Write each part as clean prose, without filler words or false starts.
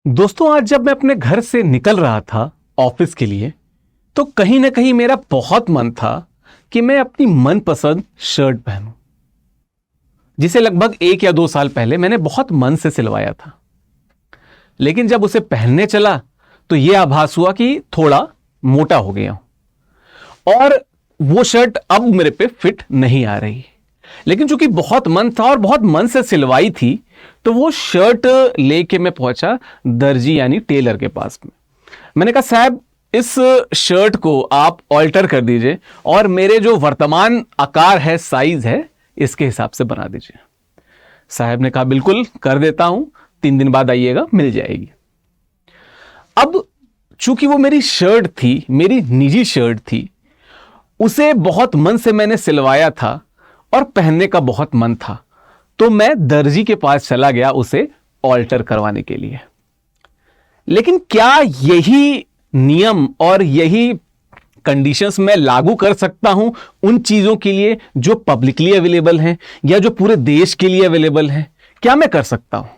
दोस्तों, आज जब मैं अपने घर से निकल रहा था ऑफिस के लिए तो कहीं ना कहीं मेरा बहुत मन था कि मैं अपनी मनपसंद शर्ट पहनूं, जिसे लगभग 1 या 2 साल पहले मैंने बहुत मन से सिलवाया था। लेकिन जब उसे पहनने चला तो यह आभास हुआ कि थोड़ा मोटा हो गया हूं और वो शर्ट अब मेरे पे फिट नहीं आ रही। लेकिन चूंकि बहुत मन था और बहुत मन से सिलवाई थी तो वो शर्ट लेके मैं पहुंचा दर्जी यानी टेलर के पास में। मैंने कहा, साहब इस शर्ट को आप ऑल्टर कर दीजिए और मेरे जो वर्तमान आकार है, साइज है, इसके हिसाब से बना दीजिए। साहब ने कहा, बिल्कुल कर देता हूं, 3 दिन बाद आइएगा, मिल जाएगी। अब चूंकि वो मेरी शर्ट थी, मेरी निजी शर्ट थी, उसे बहुत मन से मैंने सिलवाया था और पहनने का बहुत मन था, तो मैं दर्जी के पास चला गया उसे ऑल्टर करवाने के लिए। लेकिन क्या यही नियम और यही कंडीशंस मैं लागू कर सकता हूं उन चीजों के लिए जो पब्लिकली अवेलेबल हैं या जो पूरे देश के लिए अवेलेबल हैं? क्या मैं कर सकता हूं?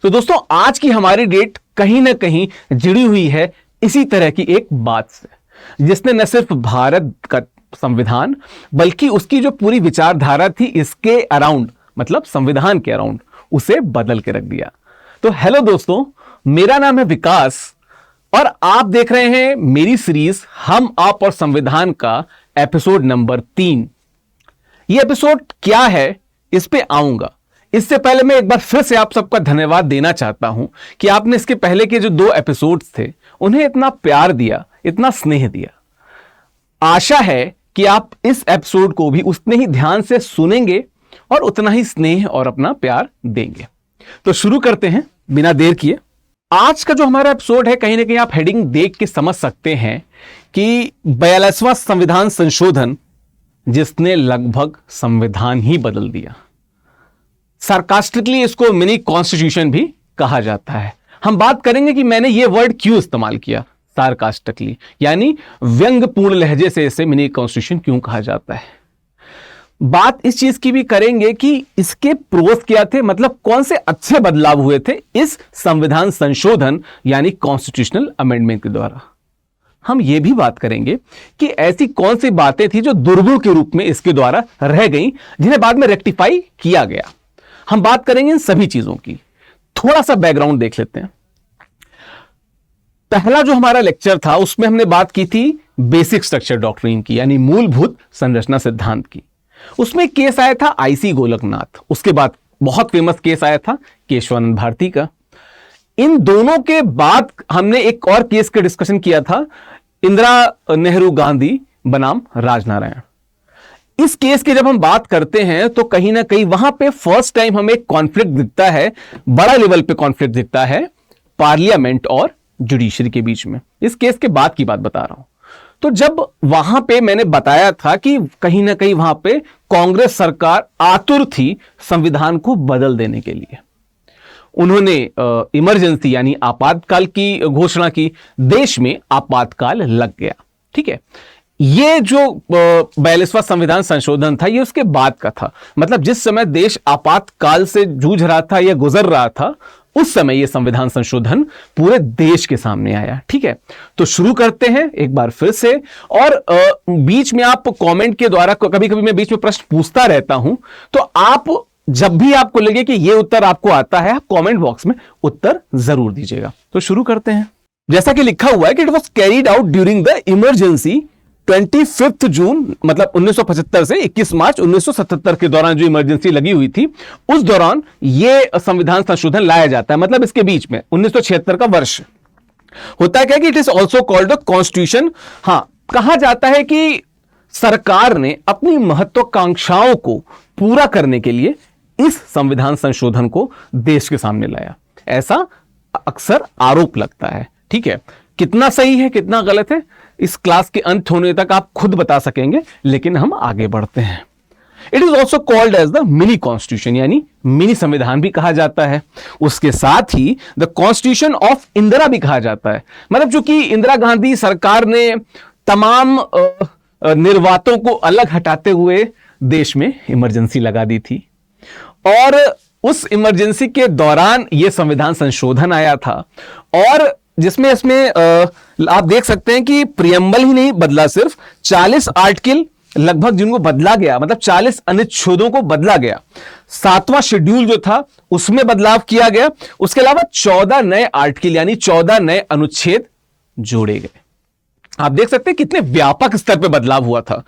तो दोस्तों, आज की हमारी डेट कहीं ना कहीं जुड़ी हुई है इसी तरह की एक बात से, जिसने न सिर्फ भारत का संविधान बल्कि उसकी जो पूरी विचारधारा थी इसके अराउंड, मतलब संविधान के अराउंड, उसे बदल के रख दिया। तो हेलो दोस्तों, मेरा नाम है विकास और आप देख रहे हैं मेरी सीरीज हम आप और संविधान का एपिसोड नंबर 3। यह एपिसोड क्या है इस पे आऊंगा। इससे पहले मैं एक बार फिर से आप सबका धन्यवाद देना चाहता हूं कि आपने इसके पहले के जो 2 एपिसोड्स थे उन्हें इतना प्यार दिया, इतना स्नेह दिया। आशा है कि आप इस एपिसोड को भी उतने ही ध्यान से सुनेंगे और उतना ही स्नेह और अपना प्यार देंगे। तो शुरू करते हैं बिना देर किए। आज का जो हमारा एपिसोड है, कहीं ना कहीं आप हेडिंग देख के समझ सकते हैं कि 42वां संविधान संशोधन, जिसने लगभग संविधान ही बदल दिया। सार्कास्टिकली इसको मिनी कॉन्स्टिट्यूशन भी कहा जाता है। हम बात करेंगे कि मैंने ये वर्ड क्यों इस्तेमाल किया, सार्कास्टिकली, यानी व्यंग्यपूर्ण लहजे से इसे मिनी कॉन्स्टिट्यूशन क्यों कहा जाता है। बात इस चीज की भी करेंगे कि इसके प्रोस क्या थे, मतलब कौन से अच्छे बदलाव हुए थे इस संविधान संशोधन यानी कॉन्स्टिट्यूशनल अमेंडमेंट के द्वारा। हम यह भी बात करेंगे कि ऐसी कौन सी बातें थी जो दुर्गुण के रूप में इसके द्वारा रह गई, जिन्हें बाद में रेक्टिफाई किया गया। हम बात करेंगे इन सभी चीजों की। थोड़ा सा बैकग्राउंड देख लेते हैं। पहला जो हमारा लेक्चर था उसमें हमने बात की थी बेसिक स्ट्रक्चर डॉक्ट्रिन की, यानी मूलभूत संरचना सिद्धांत की। उसमें केस आया था आईसी गोलकनाथ। उसके बाद बहुत फेमस केस आया था केशवानंद भारती का। इन दोनों के बाद हमने एक और केस का डिस्कशन किया था, इंदिरा नेहरू गांधी बनाम राजनारायण। इस केस की जब हम बात करते हैं तो कहीं ना कहीं वहां पे फर्स्ट टाइम हमें कॉन्फ्लिक्ट दिखता है, बड़ा लेवल पे कॉन्फ्लिक्ट दिखता है पार्लियामेंट और जुडिशरी के बीच में। इस केस के बाद की बात बता रहा हूं। तो जब वहां पे मैंने बताया था कि कहीं ना कहीं वहां पे कांग्रेस सरकार आतुर थी संविधान को बदल देने के लिए। उन्होंने इमरजेंसी यानी आपातकाल की घोषणा की। देश में आपातकाल लग गया। ठीक है, ये जो 42वां संविधान संशोधन था ये उसके बाद का था। मतलब जिस समय देश आपातकाल से जूझ रहा था या गुजर रहा था, उस समय यह संविधान संशोधन पूरे देश के सामने आया। ठीक है, तो शुरू करते हैं एक बार फिर से। और बीच में आप कमेंट के द्वारा, कभी कभी मैं बीच में प्रश्न पूछता रहता हूं, तो आप जब भी आपको लगे कि यह उत्तर आपको आता है, आप कमेंट बॉक्स में उत्तर जरूर दीजिएगा। तो शुरू करते हैं। जैसा कि लिखा हुआ है कि it was carried out during the emergency 25 जून, मतलब 1975 से 21 मार्च 1977 के दौरान जो इमरजेंसी लगी हुई थी, उस दौरान यह संविधान संशोधन लाया जाता है। मतलब इसके बीच में 1976 का वर्ष होता है क्या कि it is also called a constitution. हां, कहा जाता है कि सरकार ने अपनी महत्वाकांक्षाओं को पूरा करने के लिए इस संविधान संशोधन को देश के सामने लाया, ऐसा अक्सर आरोप लगता है। ठीक है, कितना सही है कितना गलत है इस क्लास के अंत होने तक आप खुद बता सकेंगे, लेकिन हम आगे बढ़ते हैं। It is also called as the mini constitution, यानी मिनी संविधान भी कहा जाता है। उसके साथ ही द कॉन्स्टिट्यूशन ऑफ इंदिरा भी कहा जाता है। मतलब चूंकि इंदिरा गांधी सरकार ने तमाम निर्वातों को अलग हटाते हुए देश में इमरजेंसी लगा दी थी और उस इमरजेंसी के दौरान यह संविधान संशोधन आया था, और जिसमें इसमें आप देख सकते हैं कि प्रियम्बल ही नहीं बदला, सिर्फ 40 आर्टिकल लगभग जिनको बदला गया, मतलब 40 अनुच्छेदों को बदला गया। 7वां शेड्यूल जो था उसमें बदलाव किया गया। उसके अलावा 14 नए आर्टिकल यानी 14 नए अनुच्छेद जोड़े गए। आप देख सकते हैं कितने व्यापक स्तर पर बदलाव हुआ था।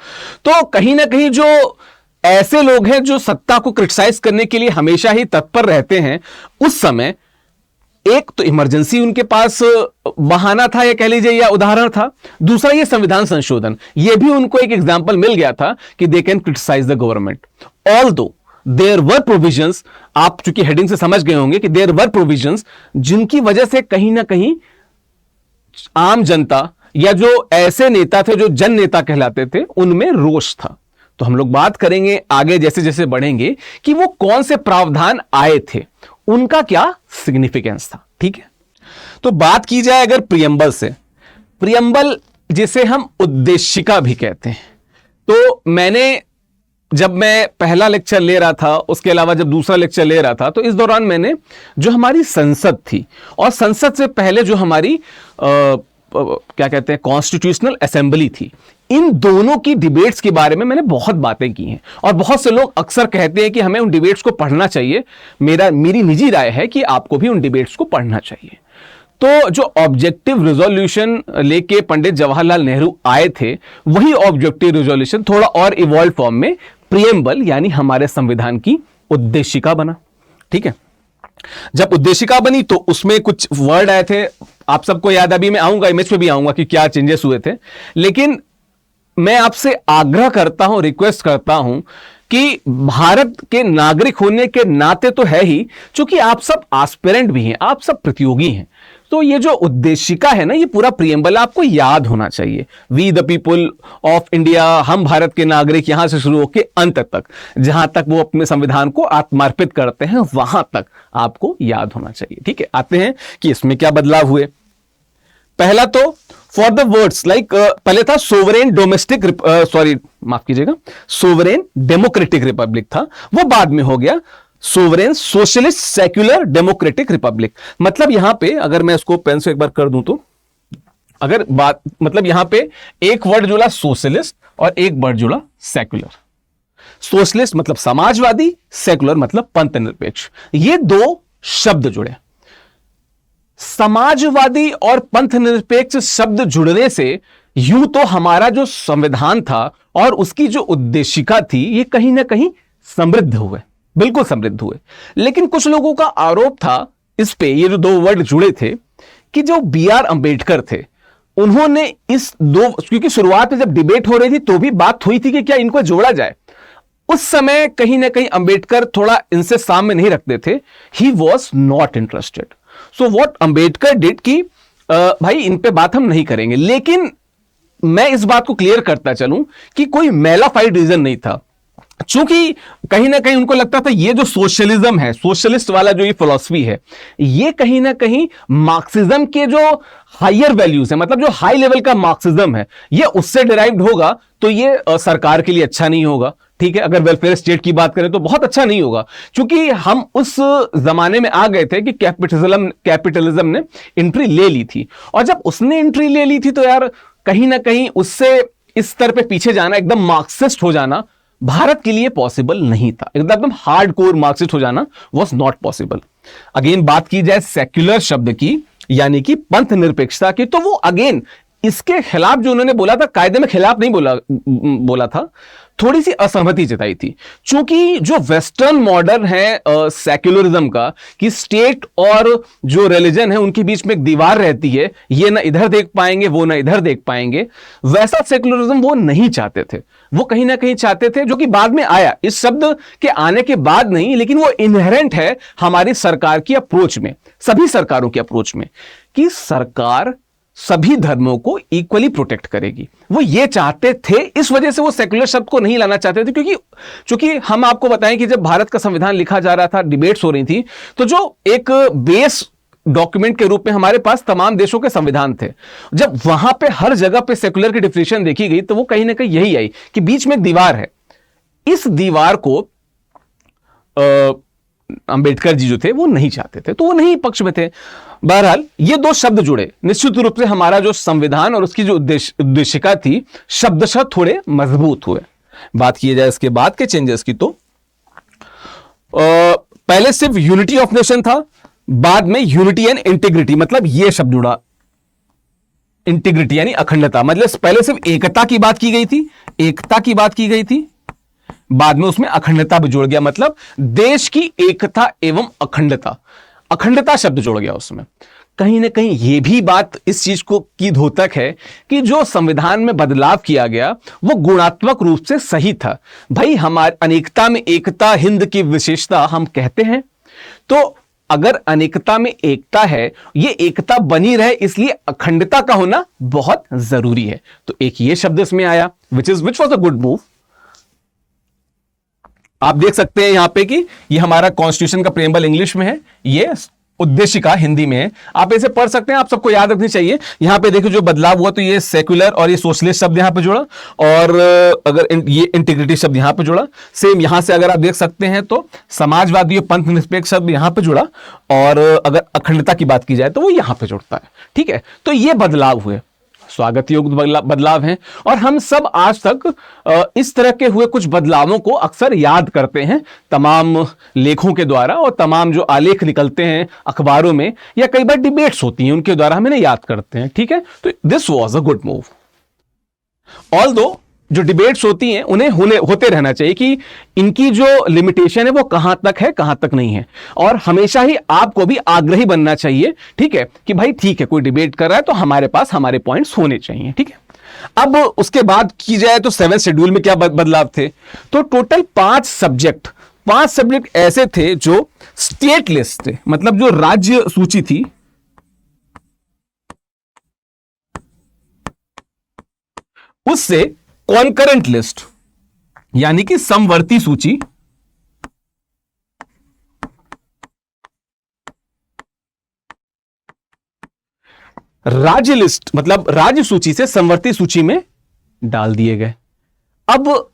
तो कहीं ना कहीं जो ऐसे लोग हैं जो सत्ता को क्रिटिसाइज करने के लिए हमेशा ही तत्पर रहते हैं, उस समय एक तो इमरजेंसी उनके पास बहाना था, या कह लीजिए या उदाहरण था। दूसरा ये संविधान संशोधन, ये भी उनको एक एग्जांपल मिल गया था कि they can criticise the government. Although there were provisions, आप चूंकि हेडिंग से समझ गए होंगे कि देयर वर प्रोविजंस जिनकी वजह से कहीं ना कहीं आम जनता या जो ऐसे नेता थे जो जन नेता कहलाते थे उनमें रोष था। तो हम लोग बात करेंगे आगे जैसे जैसे बढ़ेंगे कि वो कौन से प्रावधान आए थे, उनका क्या सिग्निफिकेंस था। ठीक है, तो बात की जाए अगर प्रियम्बल से, प्रियम्बल जिसे हम उद्देशिका भी कहते हैं, तो जब मैं पहला लेक्चर ले रहा था, उसके अलावा जब दूसरा लेक्चर ले रहा था, तो इस दौरान मैंने जो हमारी संसद थी और संसद से पहले जो हमारी क्या कहते हैं कॉन्स्टिट्यूशनल असेंबली थी, इन दोनों की डिबेट्स के बारे में मैंने बहुत बातें की हैं। और बहुत से लोग अक्सर कहते हैं कि हमें उन डिबेट्स को पढ़ना चाहिए। मेरी निजी राय है कि आपको भी उन डिबेट्स को पढ़ना चाहिए। तो जो ऑब्जेक्टिव रिजोल्यूशन लेके पंडित जवाहरलाल नेहरू आए थे, वही ऑब्जेक्टिव रिजोल्यूशन थोड़ा और इवॉल्व फॉर्म में प्रियम्बल यानी हमारे संविधान की उद्देशिका बना। ठीक है, जब उद्देशिका बनी तो उसमें कुछ वर्ड आए थे, आप सबको याद, अभी मैं आऊंगा इमेज पे भी आऊंगा कि क्या चेंजेस हुए थे। लेकिन मैं आपसे आग्रह करता हूं, रिक्वेस्ट करता हूं कि भारत के नागरिक होने के नाते तो है ही, क्योंकि आप सब एस्पिरेंट भी हैं, आप सब प्रतियोगी हैं, तो ये जो उद्देशिका है ना, ये पूरा प्रियम्बल आपको याद होना चाहिए। We the people of India, हम भारत के नागरिक, यहां से शुरू होकर अंत तक, जहां तक वो अपने संविधान को आत्मार्पित करते हैं, वहां तक आपको याद होना चाहिए। ठीक है, आते हैं कि इसमें क्या बदलाव हुए। पहला तो फॉर द वर्ड्स लाइक, पहले था सोवरेन डोमेस्टिक, माफ कीजिएगा, सोवरेन डेमोक्रेटिक रिपब्लिक था, वो बाद में हो गया sovereign socialist secular democratic Republic. मतलब यहां पे अगर मैं इसको पेन से एक बार कर दूं तो, अगर बात मतलब यहां पे एक वर्ड जुड़ा सोशलिस्ट और एक वर्ड जुड़ा सेक्युलर। सोशलिस्ट मतलब समाजवादी, सेक्युलर मतलब पंथ निरपेक्ष, ये दो शब्द जुड़े। समाजवादी और पंथ निरपेक्ष शब्द जुड़ने से यूं तो हमारा जो संविधान था और उसकी जो उद्देशिका थी, ये कहीं ना कहीं समृद्ध हुए, बिल्कुल समृद्ध हुए। लेकिन कुछ लोगों का आरोप था इस पे, ये जो दो वर्ड जुड़े थे, कि जो BR अंबेडकर थे, उन्होंने इस दो, क्योंकि शुरुआत में जब डिबेट हो रही थी तो भी बात हुई थी कि क्या इनको जोड़ा जाए, उस समय कहीं ना कहीं अंबेडकर थोड़ा इनसे सामने नहीं रखते थे। He was not interested. So what Ambedkar did कि भाई इन पे बात हम नहीं करेंगे। लेकिन मैं इस बात को क्लियर करता चलूं कि कोई मेलाफाइड रीजन नहीं था, चूंकि कहीं ना कहीं उनको लगता था ये जो सोशलिज्म है, सोशलिस्ट वाला जो ये फिलॉसफी है, ये कहीं ना कहीं मार्क्सिज्म के जो हायर वैल्यूज है, मतलब जो हाई लेवल का मार्क्सिज्म है, ये उससे डिराइव्ड होगा, तो ये सरकार के लिए अच्छा नहीं होगा। ठीक है, अगर वेलफेयर स्टेट की बात करें तो बहुत अच्छा नहीं होगा, क्योंकि हम उस जमाने में आ गए थे कि कैपिटलिज्म ने एंट्री ले ली थी, और जब उसने एंट्री ले ली थी तो यार कहीं ना कहीं उससे इस स्तर पे पीछे जाना, एकदम मार्क्सिस्ट हो जाना भारत के लिए पॉसिबल नहीं था। एकदम हार्डकोर मार्क्सिस्ट हो जाना वॉज नॉट पॉसिबल। अगेन बात की जाए सेक्युलर शब्द की, यानी कि पंथ निरपेक्षता की, तो वो अगेन इसके खिलाफ जो उन्होंने बोला था, कायदे में खिलाफ नहीं बोला था, थोड़ी सी असहमति जताई थी। क्योंकि जो वेस्टर्न मॉडर्न है सेक्युलरिज्म का, कि स्टेट और जो रिलीजन है उनके बीच में एक दीवार रहती है, ये ना इधर देख पाएंगे वो ना इधर देख पाएंगे, वैसा सेक्युलरिज्म वो नहीं चाहते थे। वो कहीं ना कहीं चाहते थे, जो कि बाद में आया, इस शब्द के आने के बाद नहीं, लेकिन वो इनहेरेंट है हमारी सरकार की अप्रोच में, सभी सरकारों की अप्रोच में, कि सरकार सभी धर्मों को इक्वली प्रोटेक्ट करेगी। वो ये चाहते थे, इस वजह से वो सेक्युलर शब्द को नहीं लाना चाहते थे। क्योंकि हम आपको बताएं कि जब भारत का संविधान लिखा जा रहा था, डिबेट्स हो रही थी, तो जो एक बेस डॉक्यूमेंट के रूप में हमारे पास तमाम देशों के संविधान थे, जब वहां पे हर जगह पे सेक्युलर की डिफिनेशन देखी गई, तो वो कहीं ना कहीं यही आई कि बीच में एक दीवार है, इस दीवार को अंबेडकर जी जो थे वो नहीं चाहते थे, तो वो नहीं पक्ष में थे। बहरहाल ये दो शब्द जुड़े, निश्चित रूप से हमारा जो संविधान और उसकी जो उद्देशिका थी शब्दशः थोड़े मजबूत हुए। बात की जाए इसके बाद के चेंजेस की, तो पहले सिर्फ यूनिटी ऑफ नेशन था, बाद में यूनिटी एंड इंटीग्रिटी, मतलब ये शब्द जुड़ा, इंटीग्रिटी यानी अखंडता। मतलब पहले सिर्फ एकता की बात की गई थी, एकता की बात की गई थी, बाद में उसमें अखंडता भी जुड़ गया, मतलब देश की एकता एवं अखंडता, अखंडता शब्द जुड़ गया उसमें। कहीं ना कहीं यह भी बात इस चीज को की द्योतक है कि जो संविधान में बदलाव किया गया वो गुणात्मक रूप से सही था। भाई हमारे अनेकता में एकता, हिंद की विशेषता हम कहते हैं, तो अगर अनेकता में एकता है, ये एकता बनी रहे, इसलिए अखंडता का होना बहुत जरूरी है। तो एक ये शब्द इसमें आया which was a good move. आप देख सकते हैं यहां पे कि ये हमारा कॉन्स्टिट्यूशन का प्रेम्बल इंग्लिश में है, ये उद्देशिका हिंदी में है, आप इसे पढ़ सकते हैं, आप सबको याद रखनी चाहिए। यहां पे देखो जो बदलाव हुआ, तो ये सेक्युलर और ये सोशलिस्ट शब्द यहां पे जुड़ा, और अगर ये इंटीग्रिटी शब्द यहां पे जुड़ा। सेम यहां से अगर आप देख सकते हैं तो समाजवादी पंथ निरपेक्ष शब्द यहां पे जुड़ा, और अगर अखंडता की बात की जाए तो वो यहां पे जुड़ता है। ठीक है, तो ये बदलाव हुए, स्वागत योग्य बदलाव हैं, और हम सब आज तक इस तरह के हुए कुछ बदलावों को अक्सर याद करते हैं तमाम लेखों के द्वारा, और तमाम जो आलेख निकलते हैं अखबारों में या कई बार डिबेट्स होती हैं उनके द्वारा हम इन्हें याद करते हैं। ठीक है, तो this was a good move. Although जो डिबेट्स होती हैं उन्हें होते रहना चाहिए कि इनकी जो लिमिटेशन है वो कहां तक है, कहां तक नहीं है, और हमेशा ही आपको भी आग्रही बनना चाहिए। ठीक है, कि भाई ठीक है कोई डिबेट कर रहा है तो हमारे पास हमारे पॉइंट्स होने चाहिए। ठीक है, अब उसके बाद की जाए तो 7th शेड्यूल में क्या बदलाव थे, तो टोटल 5 सब्जेक्ट ऐसे थे जो स्टेट लिस्ट थे, मतलब जो राज्य सूची थी, उससे कॉन्करेंट लिस्ट यानी कि समवर्ती सूची, राज्य लिस्ट मतलब राज्य सूची से समवर्ती सूची में डाल दिए गए। अब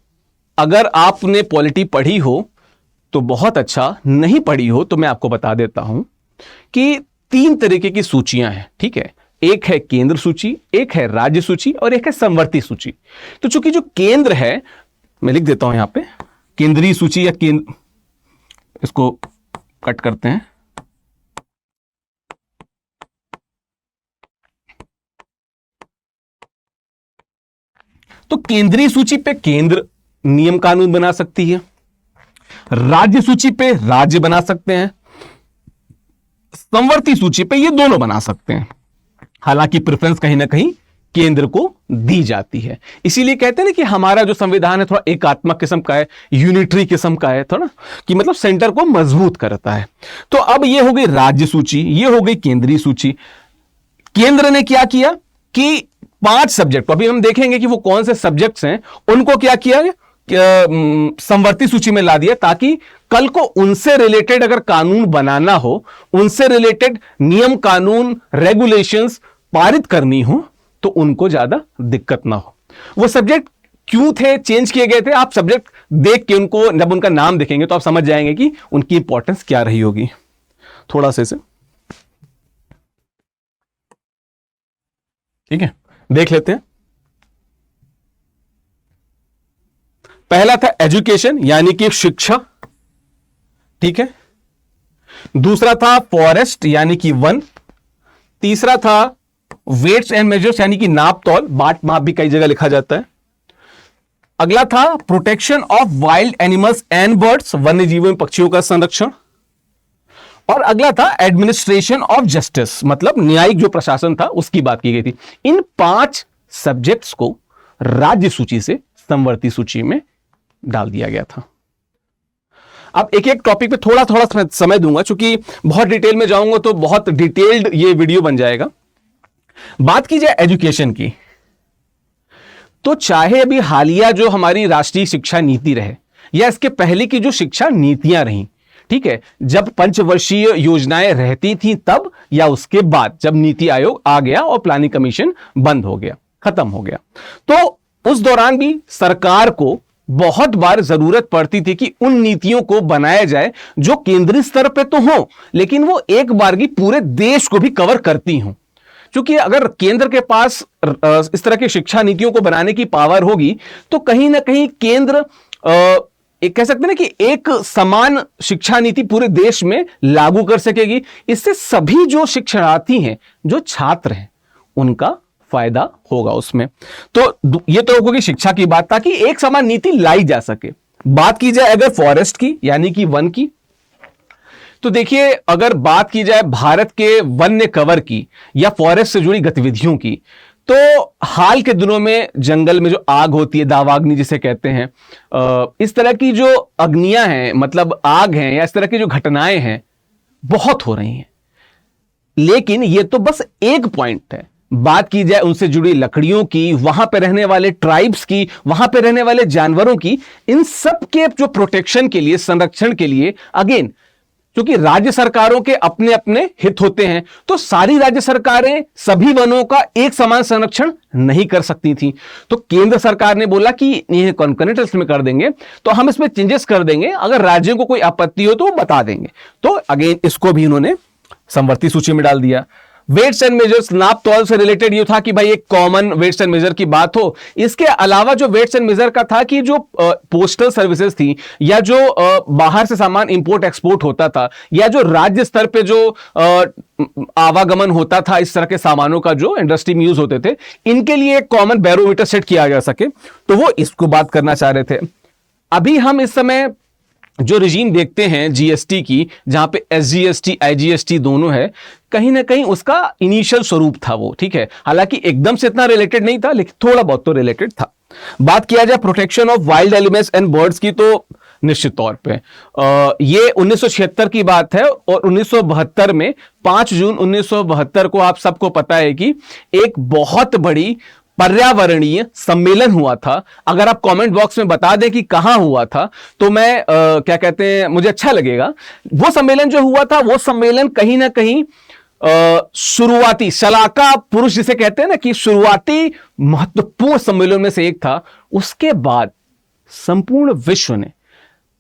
अगर आपने पॉलिटी पढ़ी हो तो बहुत अच्छा, नहीं पढ़ी हो तो मैं आपको बता देता हूं कि 3 तरीके की सूचियां हैं। ठीक है, एक है केंद्र सूची, एक है राज्य सूची, और एक है समवर्ती सूची। तो चूंकि जो केंद्र है, मैं लिख देता हूं यहां पे केंद्रीय सूची या केंद्र, इसको कट करते हैं, तो केंद्रीय सूची पे केंद्र नियम कानून बना सकती है, राज्य सूची पे राज्य बना सकते हैं, समवर्ती सूची पे ये दोनों बना सकते हैं। हालांकि प्रेफरेंस कहीं ना कहीं केंद्र को दी जाती है। इसीलिए कहते हैं ना कि हमारा जो संविधान है थोड़ा एकात्मक किस्म का है, यूनिटरी किस्म का है थोड़ा, कि मतलब सेंटर को मजबूत करता है। तो अब ये हो गई राज्य सूची, ये हो गई केंद्रीय सूची। केंद्र ने क्या किया कि 5 सब्जेक्ट, अभी हम देखेंगे कि वो कौन से सब्जेक्ट्स हैं, उनको क्या किया समवर्ती सूची में ला दिया, ताकि कल को उनसे रिलेटेड अगर कानून बनाना हो, उनसे रिलेटेड नियम कानून रेगुलेशंस पारित करनी हो तो उनको ज्यादा दिक्कत ना हो। वो सब्जेक्ट क्यों थे, चेंज किए गए थे, आप सब्जेक्ट देख के उनको, जब उनका नाम देखेंगे तो आप समझ जाएंगे कि उनकी इंपॉर्टेंस क्या रही होगी। थोड़ा सा इसे ठीक है देख लेते हैं। पहला था एजुकेशन यानी कि शिक्षा, ठीक है। दूसरा था फॉरेस्ट यानी कि वन। तीसरा था वेट्स एंड मेजर्स यानी कि नाप तौल, बाट माप भी कई जगह लिखा जाता है। अगला था protection of wild animals and birds, वन्य जीवों एवं पक्षियों का संरक्षण। और अगला था एडमिनिस्ट्रेशन ऑफ जस्टिस, मतलब न्यायिक जो प्रशासन था उसकी बात की गई थी। इन 5 सब्जेक्ट्स को राज्य सूची से समवर्ती सूची में डाल दिया गया था। अब एक एक टॉपिक पे थोड़ा थोड़ा समय दूंगा, क्योंकि बहुत डिटेल में जाऊंगा तो बहुत डिटेल्ड ये वीडियो बन जाएगा। बात की जाए एजुकेशन की, तो चाहे अभी हालिया जो हमारी राष्ट्रीय शिक्षा नीति रहे या इसके पहले की जो शिक्षा नीतियां रहीं, ठीक है, जब पंचवर्षीय योजनाएं रहती थी तब या उसके बाद जब नीति आयोग आ गया और प्लानिंग कमीशन बंद हो गया, खत्म हो गया, तो उस दौरान भी सरकार को बहुत बार जरूरत पड़ती थी कि उन नीतियों को बनाया जाए जो केंद्रीय स्तर पे तो हो, लेकिन वो एक बार की पूरे देश को भी कवर करती हों। क्योंकि अगर केंद्र के पास इस तरह की शिक्षा नीतियों को बनाने की पावर होगी तो कहीं ना कहीं केंद्र एक कह सकते हैं ना कि एक समान शिक्षा नीति पूरे देश में लागू कर सकेगी। इससे सभी जो शिक्षार्थी हैं, जो छात्र हैं, उनका फायदा होगा उसमें। तो ये तो होगी शिक्षा की बात, ताकि एक समान नीति लाई जा सके। बात की जाए अगर फॉरेस्ट की यानी कि वन की, तो देखिए अगर बात की जाए भारत के वन्य कवर की या फॉरेस्ट से जुड़ी गतिविधियों की, तो हाल के दिनों में जंगल में जो आग होती है, दावाग्नि जिसे कहते हैं, इस तरह की जो अग्नियां हैं, मतलब आग हैं या इस तरह की जो घटनाएं हैं, बहुत हो रही हैं। लेकिन ये तो बस एक पॉइंट है। बात की जाए उनसे जुड़ी लकड़ियों की, वहां पे रहने वाले ट्राइब्स की, वहां पे रहने वाले जानवरों की, इन सब के जो प्रोटेक्शन के लिए, संरक्षण के लिए, अगेन क्योंकि राज्य सरकारों के अपने अपने हित होते हैं, तो सारी राज्य सरकारें सभी वनों का एक समान संरक्षण नहीं कर सकती थी। तो केंद्र सरकार ने बोला कि इन्हें कॉन्करेंट लिस्ट में कर देंगे, तो हम इसमें चेंजेस कर देंगे, अगर राज्यों को कोई आपत्ति हो तो वो बता देंगे। तो अगेन इसको भी इन्होंने समवर्ती सूची में डाल दिया। वेट्स एंड मेजर्स, नाप तौल से रिलेटेड ये था कि भाई एक कॉमन वेट्स एंड मेजर की बात हो। इसके अलावा जो वेट्स एंड मेजर का था कि जो पोस्टल सर्विसेज थी या जो बाहर से सामान इंपोर्ट एक्सपोर्ट होता था या जो राज्य स्तर पे जो आवागमन होता था, इस तरह के सामानों का जो इंडस्ट्री में यूज होते थे, इनके लिए एक कॉमन बैरोमीटर सेट किया जा सके, तो वो इसको बात करना चाह रहे थे। अभी हम इस समय जो रिजीम देखते हैं जीएसटी की, जहां पे एसजीएसटी आईजीएसटी दोनों है, कहीं ना कहीं उसका इनिशियल स्वरूप था वो, ठीक है। हालांकि एकदम से इतना रिलेटेड नहीं था, लेकिन थोड़ा बहुत तो रिलेटेड था। बात किया जाए protection of wild elements and birds की, तो निश्चित तौर पे ये 1976 की बात है। और 1972 में 5 जून 1972 को आप सबको पता है कि एक बहुत बड़ी पर्यावरणीय सम्मेलन हुआ था। अगर आप कमेंट बॉक्स में बता दें कि कहां हुआ था, तो मैं क्या कहते हैं, मुझे अच्छा लगेगा। वो सम्मेलन जो हुआ था, वो सम्मेलन कहीं ना कहीं शुरुआती शलाका पुरुष जिसे कहते हैं ना, कि शुरुआती महत्वपूर्ण सम्मेलन में से एक था। उसके बाद संपूर्ण विश्व ने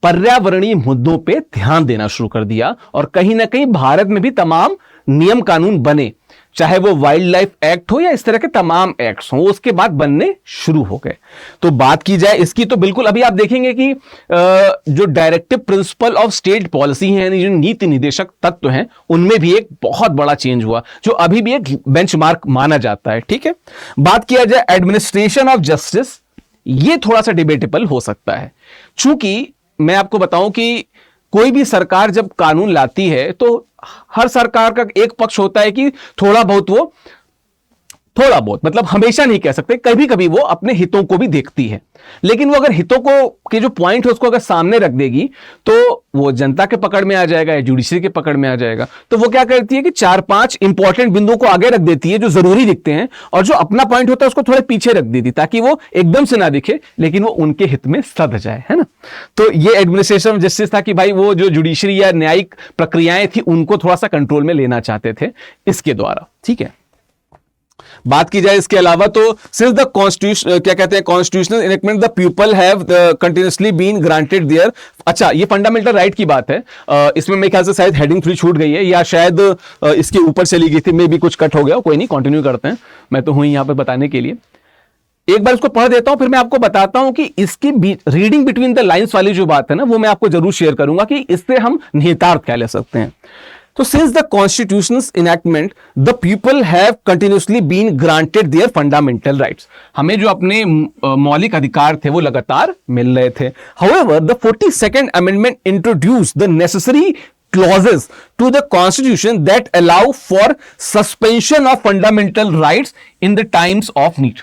पर्यावरणीय मुद्दों पे ध्यान देना शुरू कर दिया और कहीं ना कहीं भारत में भी तमाम नियम कानून बने, चाहे वो वाइल्ड लाइफ एक्ट हो या इस तरह के तमाम एक्ट्स हो, उसके बाद बनने शुरू हो गए। तो बात की जाए इसकी, तो बिल्कुल अभी आप देखेंगे कि जो directive principle of state policy है, जो नीति निदेशक तत्व हैं, उनमें भी एक बहुत बड़ा चेंज हुआ, जो अभी भी एक बेंचमार्क माना जाता है, ठीक है। बात किया जाए एडमिनिस्ट्रेशन ऑफ जस्टिस, ये थोड़ा सा डिबेटेबल हो सकता है। चूंकि मैं आपको बताऊं कि कोई भी सरकार जब कानून लाती है, तो हर सरकार का एक पक्ष होता है कि थोड़ा बहुत मतलब हमेशा नहीं कह सकते, कभी कभी वो अपने हितों को भी देखती है। लेकिन वो अगर हितों को के जो पॉइंट है उसको अगर सामने रख देगी, तो वो जनता के पकड़ में आ जाएगा या जुडिशरी के पकड़ में आ जाएगा। तो वो क्या करती है कि 4-5 इंपॉर्टेंट बिंदुओं को आगे रख देती है जो जरूरी दिखते हैं, और जो अपना पॉइंट होता है उसको थोड़े पीछे रख देती, ताकि वो एकदम से ना दिखे, लेकिन वो उनके हित में सध जाए, है ना। तो ये एडमिनिस्ट्रेशन ऑफ जस्टिस था कि भाई वो जो जुडिशरी या न्यायिक प्रक्रियाएं थी, उनको थोड़ा सा कंट्रोल में लेना चाहते थे इसके द्वारा, ठीक है। बात की जाए इसके अलावा, तो सिंस द कॉन्स्टिट्यूशन क्या कहते हैं, constitutional enactment the people have continuously been granted their, अच्छा ये फंडामेंटल राइट की बात है। इसमें मेरे ख्याल से शायद हेडिंग 3 छूट गई है, या शायद इसके ऊपर चली गई थी, मे भी कुछ कट हो गया, कोई नहीं, कंटिन्यू करते हैं, मैं तो हूं यहां पर बताने के लिए। एक बार इसको पढ़ देता हूं, फिर मैं आपको बताता हूं कि इसकी रीडिंग बिटवीन द लाइंस वाली जो बात है ना, वो मैं आपको जरूर शेयर करूंगा कि इससे हम निहितार्थ क्या ले सकते हैं। तो since the constitution's enactment, the people have continuously been granted their fundamental rights. हमें जो अपने मौलिक अधिकार थे वो लगातार मिल रहे थे। However, the 42nd Amendment introduced the necessary clauses to the Constitution that allow for suspension of fundamental rights in the times of need.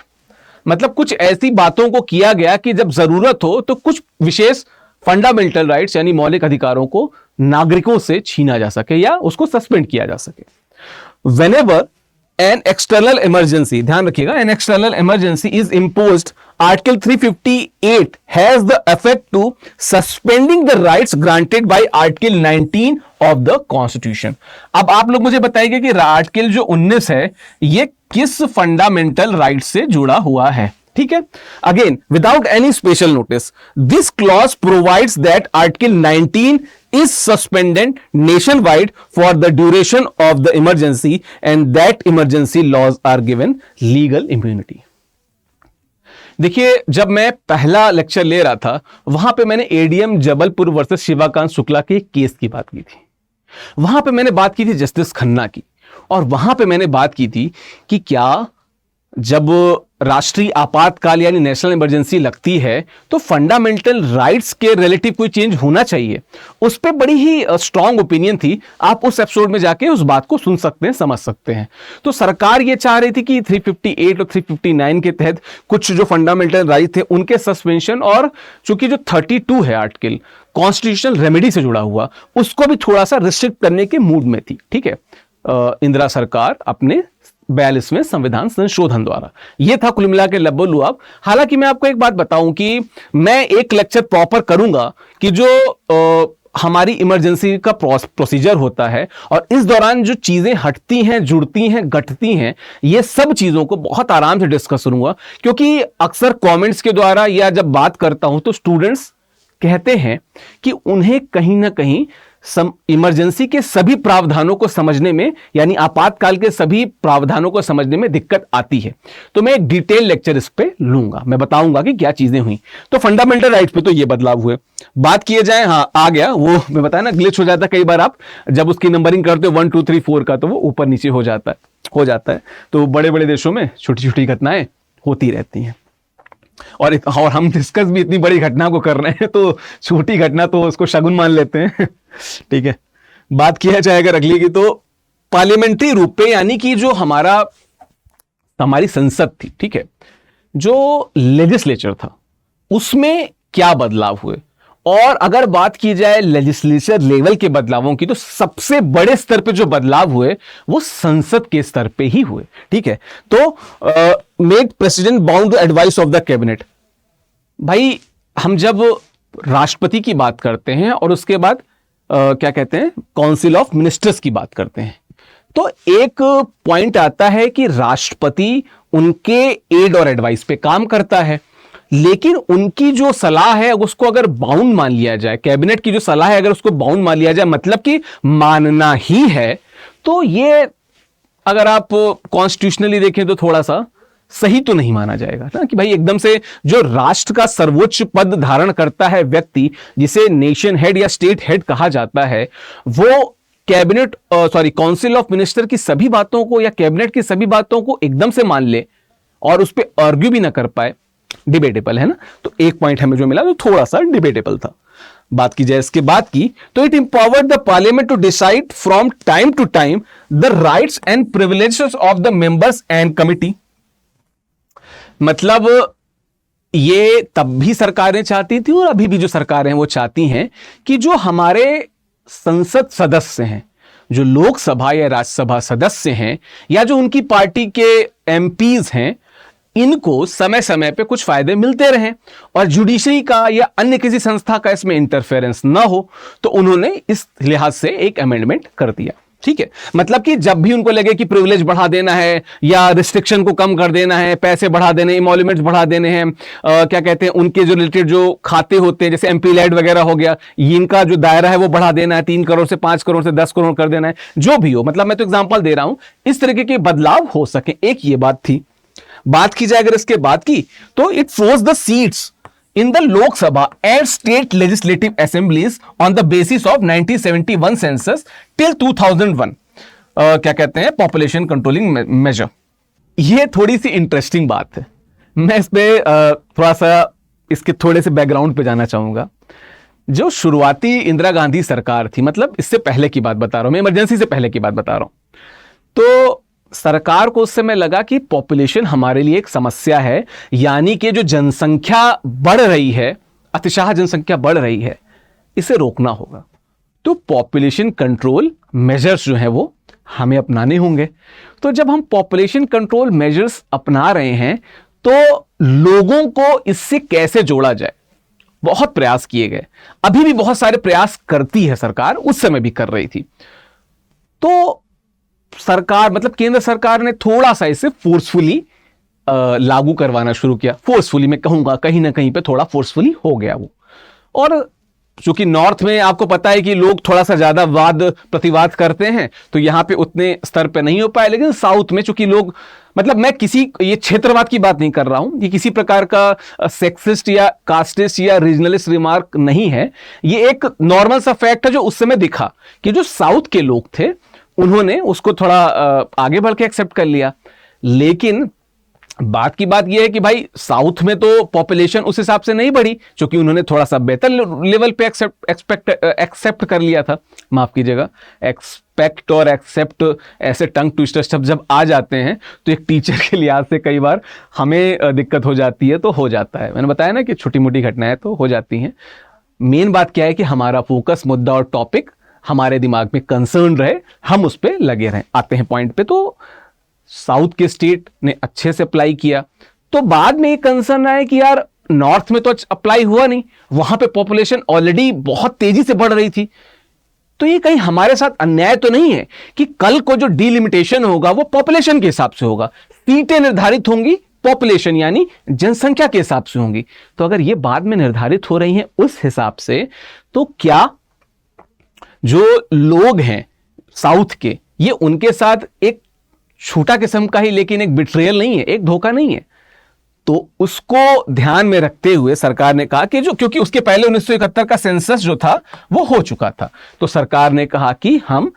मतलब कुछ ऐसी बातों को किया गया कि जब जरूरत हो तो कुछ विशेष फंडामेंटल राइट्स यानी मौलिक अधिकारों को नागरिकों से छीना जा सके या उसको सस्पेंड किया जा सके। Whenever an external emergency, ध्यान रखिएगा, an external emergency is imposed, Article 358 has the effect to suspending the rights granted by Article 19 of the Constitution. अब आप लोग मुझे बताइए कि आर्टिकल जो 19 है ये किस फंडामेंटल राइट से जुड़ा हुआ है, ठीक है। Again, without any special notice, this clause provides that article 19 is suspended nationwide for the duration of the emergency and that emergency laws are given legal immunity. देखिए, जब मैं पहला लेक्चर ले रहा था वहां पे मैंने एडीएम जबलपुर वर्सेस शिवाकांत शुक्ला के केस की बात की थी। वहां पे मैंने बात की थी जस्टिस खन्ना की, और वहां पे मैंने बात की थी कि क्या जब राष्ट्रीय आपातकाल यानी नेशनल इमरजेंसी लगती है तो फंडामेंटल राइट्स के रिलेटिव कोई चेंज होना चाहिए। उस पर बड़ी ही स्ट्रांग ओपिनियन थी। आप उस एपिसोड में जाके उस बात को सुन सकते हैं, समझ सकते हैं। तो सरकार ये चाह रही थी कि 358 और 359 के तहत कुछ जो फंडामेंटल राइट थे उनके सस्पेंशन, और चूंकि जो 32 है आर्टिकल कॉन्स्टिट्यूशनल रेमेडी से जुड़ा हुआ, उसको भी थोड़ा सा रिस्ट्रिक्ट करने के मूड में थी। ठीक है, इंदिरा सरकार अपने 42वें संविधान संशोधन द्वारा। यह था कुल मिला के लब्बो-लुआब। हालांकि मैं आपको एक बात बताऊं कि मैं एक लेक्चर प्रॉपर करूंगा कि जो हमारी इमरजेंसी का प्रोसीजर होता है और इस दौरान जो चीजें हटती हैं, जुड़ती हैं, घटती हैं, ये सब चीजों को बहुत आराम से डिस्कस करूंगा। क्योंकि अक्सर कमेंट्स के द्वारा या जब बात करता हूं तो स्टूडेंट्स कहते हैं कि उन्हें कहीं ना कहीं इमरजेंसी के सभी प्रावधानों को समझने में, यानी आपातकाल के सभी प्रावधानों को समझने में दिक्कत आती है। तो मैं एक डिटेल लेक्चर इस पे लूंगा, मैं बताऊंगा कि क्या चीजें हुई। तो फंडामेंटल राइट्स पे तो ये बदलाव हुए। बात किए जाए, हाँ आ गया वो, मैं बताया ना ग्लिच हो जाता है कई बार। आप जब उसकी नंबरिंग करते हो 1 2 3 4 का, तो वो ऊपर नीचे हो जाता है। तो बड़े बड़े देशों में छोटी छोटी घटनाएं होती रहती हैं, और हम डिस्कस भी इतनी बड़ी घटना को कर रहे हैं, तो छोटी घटना तो उसको शगुन मान लेते हैं। ठीक है, बात किया जाए अगर अगली की, तो पार्लियामेंट्री रूप पे, यानी कि जो हमारी संसद थी, ठीक है, जो लेजिस्लेचर था, उसमें क्या बदलाव हुए। और अगर बात की जाए लेजिस्लेचर लेवल के बदलावों की, तो सबसे बड़े स्तर पे जो बदलाव हुए वो संसद के स्तर पे ही हुए। ठीक है, तो make president bound to advice of the cabinet. भाई, हम जब राष्ट्रपति की बात करते हैं और उसके बाद क्या कहते हैं, काउंसिल ऑफ मिनिस्टर्स की बात करते हैं, तो एक पॉइंट आता है कि राष्ट्रपति उनके एड और एडवाइस पे काम करता है, लेकिन उनकी जो सलाह है उसको अगर बाउंड मान लिया जाए, कैबिनेट की जो सलाह है अगर उसको बाउंड मान लिया जाए, मतलब कि मानना ही है, तो ये अगर आप कॉन्स्टिट्यूशनली देखें तो थोड़ा सा सही तो नहीं माना जाएगा ना, कि भाई एकदम से जो राष्ट्र का सर्वोच्च पद धारण करता है व्यक्ति, जिसे नेशन हेड या स्टेट हेड कहा जाता है, वो कैबिनेट काउंसिल ऑफ मिनिस्टर की सभी बातों को या कैबिनेट की सभी बातों को एकदम से मान ले और उस पर आर्ग्यू भी ना कर पाए, डिबेटेबल है ना। तो एक पॉइंट हमें जो मिला तो थोड़ा सा डिबेटेबल था। बात की जाए इसके बाद की, तो it empowered the parliament to decide from time to time the rights and privileges of the members and committee. मतलब ये तब भी सरकारें चाहती थी और अभी भी जो सरकारें हैं वो चाहती हैं कि जो हमारे संसद सदस्य हैं, जो लोकसभा या राज्यसभा सदस्य हैं, या जो उनकी पार्टी के एमपीज हैं, इनको समय समय पे कुछ फायदे मिलते रहें और जुडिशरी का या अन्य किसी संस्था का इसमें इंटरफेरेंस ना हो। तो उन्होंने इस लिहाज से एक अमेंडमेंट कर दिया। ठीक है, मतलब कि जब भी उनको लगे कि प्रिविलेज बढ़ा देना है या रिस्ट्रिक्शन को कम कर देना है, पैसे बढ़ा देने, इमोल्यूमेंट्स बढ़ा देने हैं, क्या कहते हैं, उनके जो रिलेटेड जो खाते होते हैं, जैसे एमपी लैड वगैरह हो गया, इनका जो दायरा है वो बढ़ा देना है, 3 करोड़ से 5 करोड़ से 10 करोड़ कर देना है, जो भी हो, मतलब मैं तो एग्जाम्पल दे रहा हूं, इस तरीके के बदलाव हो सके, एक ये बात थी। बात की जाए अगर इसके बाद की, तो it froze the seats in the Lok Sabha and state legislative assemblies on the basis of 1971 census till 2001 क्या कहते हैं, पॉपुलेशन कंट्रोलिंग मेजर। ये थोड़ी सी इंटरेस्टिंग बात है, मैं इस पे थोड़ा सा इसके थोड़े से बैकग्राउंड पे जाना चाहूंगा। जो शुरुआती इंदिरा गांधी सरकार थी, मतलब इससे पहले की बात बता रहा हूं मैं, इमरजेंसी से पहले की बात बता रहा हूं, तो सरकार को उस समय लगा कि पॉपुलेशन हमारे लिए एक समस्या है, यानी कि जो जनसंख्या बढ़ रही है, अतिशाह जनसंख्या बढ़ रही है, इसे रोकना होगा। तो पॉपुलेशन कंट्रोल मेजर्स जो हैं वो हमें अपनाने होंगे। तो जब हम पॉपुलेशन कंट्रोल मेजर्स अपना रहे हैं, तो लोगों को इससे कैसे जोड़ा जाए, बहुत प्रयास किए गए। अभी भी बहुत सारे प्रयास करती है सरकार, उस समय भी कर रही थी। तो सरकार, मतलब केंद्र सरकार ने थोड़ा सा इसे फोर्सफुली लागू करवाना शुरू किया फोर्सफुली। मैं कहूंगा कहीं ना कहीं पे थोड़ा फोर्सफुली हो गया वो। और चूंकि नॉर्थ में आपको पता है कि लोग थोड़ा सा ज्यादा वाद प्रतिवाद करते हैं, तो यहां पे उतने स्तर पे नहीं हो पाए। लेकिन साउथ में चूंकि लोग, मतलब मैं किसी ये क्षेत्रवाद की बात नहीं कर रहा हूं, ये किसी प्रकार का सेक्सिस्ट या कास्टिस्ट या रीजनलिस्ट रिमार्क नहीं है, ये एक नॉर्मल सा फैक्ट है जो उस समय दिखा कि जो साउथ के लोग थे उन्होंने उसको थोड़ा आगे बढ़ के एक्सेप्ट कर लिया। लेकिन बात की बात यह है कि भाई साउथ में तो पॉपुलेशन उस हिसाब से नहीं बढ़ी, क्योंकि उन्होंने थोड़ा सा बेहतर लेवल पे एक्सेप्ट कर लिया था। माफ कीजिएगा, एक्सपेक्ट और एक्सेप्ट ऐसे टंग ट्विस्टर शब्द जब आ जाते हैं तो एक टीचर के लिहाज से कई बार हमें दिक्कत हो जाती है, तो हो जाता है। मैंने बताया ना कि छोटी मोटी घटनाएं तो हो जाती हैं। मेन बात क्या है कि हमारा फोकस, मुद्दा और टॉपिक हमारे दिमाग में कंसर्न रहे, हम उस पर लगे रहें। आते हैं पॉइंट पे। तो साउथ के स्टेट ने अच्छे से अप्लाई किया, तो बाद में एक कंसर्न आया कि यार नॉर्थ में तो अप्लाई हुआ नहीं, वहां पे पॉपुलेशन ऑलरेडी बहुत तेजी से बढ़ रही थी, तो ये कहीं हमारे साथ अन्याय तो नहीं है कि कल को जो डिलिमिटेशन होगा वो पॉपुलेशन के हिसाब से होगा, सीटें निर्धारित होंगी पॉपुलेशन यानी जनसंख्या के हिसाब से होंगी। तो अगर ये बाद में निर्धारित हो रही हैं उस हिसाब से, तो क्या जो लोग हैं साउथ के, ये उनके साथ एक छोटा किस्म का ही, लेकिन एक बिट्रेयल नहीं है, एक धोखा नहीं है। तो उसको ध्यान में रखते हुए सरकार ने कहा कि जो, क्योंकि उसके पहले 1971 का सेंसस जो था वो हो चुका था, तो सरकार ने कहा कि हम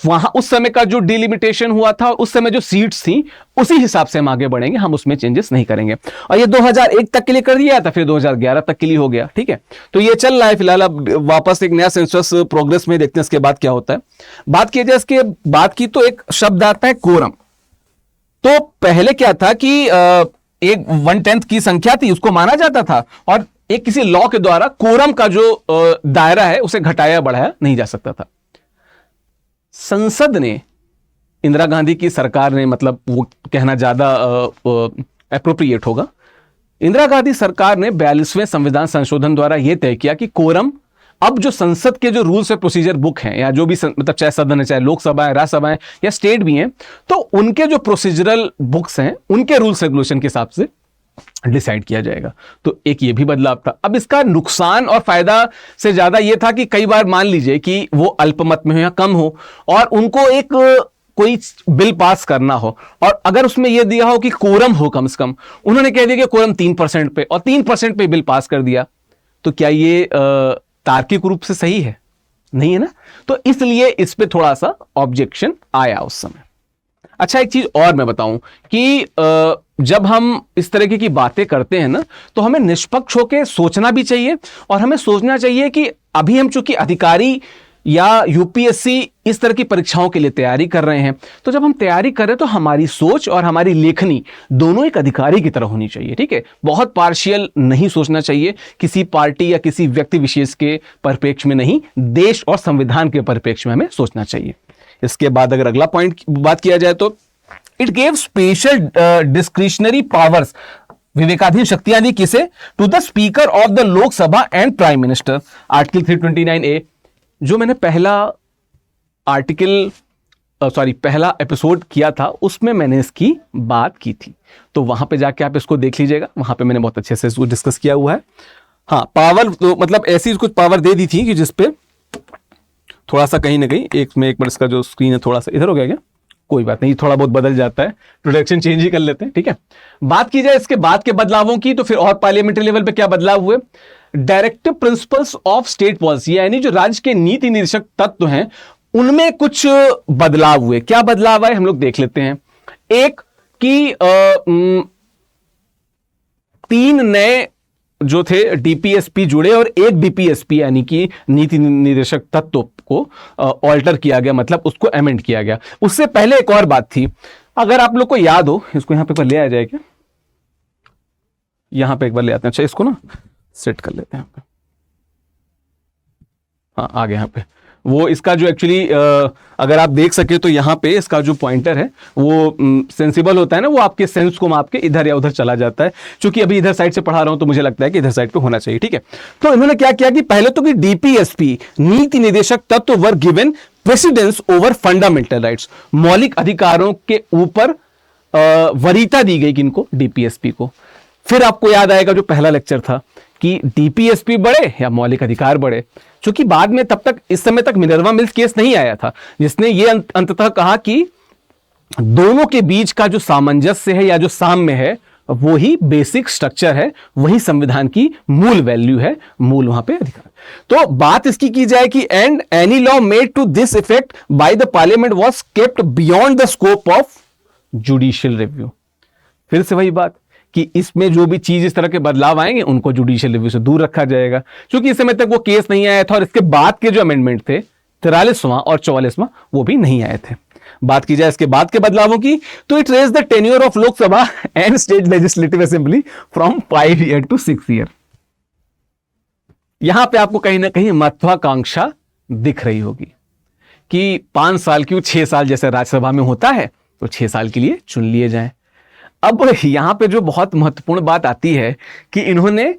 वहां उस समय का जो डिलिमिटेशन हुआ था, उस समय जो सीट्स थी, उसी हिसाब से हम आगे बढ़ेंगे, हम उसमें चेंजेस नहीं करेंगे। और ये 2001 तक के लिए कर दिया था, फिर 2011 तक के लिए हो गया। ठीक है, तो ये चल रहा है फिलहाल। अब वापस एक नया सेंसस प्रोग्रेस में देखते हैं इसके बाद क्या होता है। बात की जाए इसके बाद की, तो एक शब्द आता है कोरम। तो पहले क्या था कि एक 1/10 की संख्या थी, उसको माना जाता था, और एक किसी लॉ के द्वारा कोरम का जो दायरा है उसे घटाया बढ़ाया नहीं जा सकता था। संसद ने, इंदिरा गांधी की सरकार ने, मतलब वो कहना ज्यादा एप्रोप्रिएट होगा, इंदिरा गांधी सरकार ने 42वें संविधान संशोधन द्वारा यह तय किया कि कोरम अब जो संसद के जो रूल्स और प्रोसीजर बुक हैं, या जो भी मतलब चाहे सदन है, चाहे लोकसभा है, राज्यसभा है या स्टेट भी हैं, तो उनके जो प्रोसीजरल बुक्स हैं उनके रूल्स रेगुलेशन के हिसाब से डिसाइड किया जाएगा। तो एक ये भी बदलाव था। अब इसका नुकसान और फायदा से ज्यादा यह था कि कई बार मान लीजिए कि वो अल्पमत में हो या कम हो, और उनको एक कोई बिल पास करना हो, और अगर उसमें यह दिया हो कि कोरम हो कम से कम, उन्होंने कह दिया कि कोरम 3% पे, और 3% पे बिल पास कर दिया, तो क्या ये तार्किक रूप से सही है? नहीं है ना। तो इसलिए इस पे थोड़ा सा ऑब्जेक्शन आया उस समय। अच्छा, एक चीज और मैं बताऊं कि जब हम इस तरीके की बातें करते हैं ना, तो हमें निष्पक्ष होकर सोचना भी चाहिए, और हमें सोचना चाहिए कि अभी हम चूंकि अधिकारी या यूपीएससी इस तरह की परीक्षाओं के लिए तैयारी कर रहे हैं, तो जब हम तैयारी कर रहे हैं तो हमारी सोच और हमारी लेखनी दोनों एक अधिकारी की तरह होनी चाहिए। ठीक है, बहुत पार्शियल नहीं सोचना चाहिए, किसी पार्टी या किसी व्यक्ति विशेष के परिप्रेक्ष्य में नहीं, देश और संविधान के परिप्रेक्ष्य में हमें सोचना चाहिए। इसके बाद अगर अगला पॉइंट की बात किया जाए तो it gave special discretionary powers, विवेकाधीन शक्तियां दी किसे? To the speaker of the Lok Sabha and prime minister. Article 329A, जो मैंने पहला एपिसोड किया था उसमें मैंने इसकी बात की थी, तो वहां पे जाके आप इसको देख लीजिएगा, वहां पे मैंने बहुत अच्छे से इसको डिस्कस किया हुआ है। हाँ, पावर तो मतलब ऐसी कुछ पावर दे दी थी कि जिसपे थोड़ा सा कहीं ना कहीं एक बार इसका जो स्क्रीन है थोड़ा सा इधर हो गया क्या, कोई बात नहीं, थोड़ा बहुत बदल जाता है, प्रोडक्शन चेंज ही कर लेते हैं। ठीक है, बात की जाए इसके बाद के बदलावों की, तो फिर और पार्लियामेंट्री लेवल पे क्या बदलाव हुए? Directive principles of state policy, यानी जो राज्य के नीति निर्देशक तत्व हैं उनमें कुछ बदलाव हुए। क्या बदलाव आए हम लोग देख लेते हैं। एक कि 3 नए जो थे डीपीएसपी जुड़े, और एक डीपीएसपी यानी कि नीति निर्देशक तत्व को ऑल्टर किया गया, मतलब उसको अमेंड किया गया। उससे पहले एक और बात थी, अगर आप लोग को याद हो, इसको यहां पे एक बार ले आ जाए क्या, यहां पे एक बार ले आते हैं। अच्छा, इसको ना सेट कर लेते हैं। हाँ, आ गया यहाँ पे वो, इसका जो एक्चुअली अगर आप देख सके तो यहाँ पे इसका जो पॉइंटर है वो सेंसिबल होता है ना, वो आपके सेंस को माप के इधर या उधर चला जाता है। चूंकि अभी इधर साइड से पढ़ा रहा हूं तो मुझे लगता है कि इधर साइड पे होना चाहिए। ठीक है, तो इन्होंने क्या किया कि पहले तो कि डीपीएसपी नीति निदेशक तत्व were given precedence over fundamental rights, मौलिक अधिकारों के ऊपर वरीयता दी गई किनको, डीपीएसपी को। फिर आपको याद आएगा जो पहला लेक्चर था कि डीपीएसपी बढ़े या मौलिक अधिकार बढ़े, क्योंकि बाद में तब तक इस समय तक मिनर्वा मिल्स केस नहीं आया था जिसने ये अंततः कहा कि दोनों के बीच का जो सामंजस्य है या जो साम्य है वो ही बेसिक स्ट्रक्चर है, वही संविधान की मूल वैल्यू है, मूल वहां पे अधिकार। तो बात इसकी की जाए कि and any law made to this effect by the parliament was kept beyond the scope of judicial review. फिर से वही बात कि इसमें जो भी चीज इस तरह के बदलाव आएंगे उनको जुडिशियल रिव्यू से दूर रखा जाएगा, क्योंकि इस समय तक वो केस नहीं आया था और इसके बाद के जो अमेंडमेंट थे 43वां और 44वां वो भी नहीं आए थे। बात की जाए इसके बाद के बदलावों की तो it raise the tenure of Lok Sabha and state legislative assembly from 5 year to 6 year. यहां पे आपको कहीं ना कहीं महत्वाकांक्षा दिख रही होगी कि 5 साल क्यों 6 साल जैसे राज्यसभा में होता है तो 6 साल के लिए चुन लिए जाएं। अब यहां पे जो बहुत महत्वपूर्ण बात आती है कि इन्होंने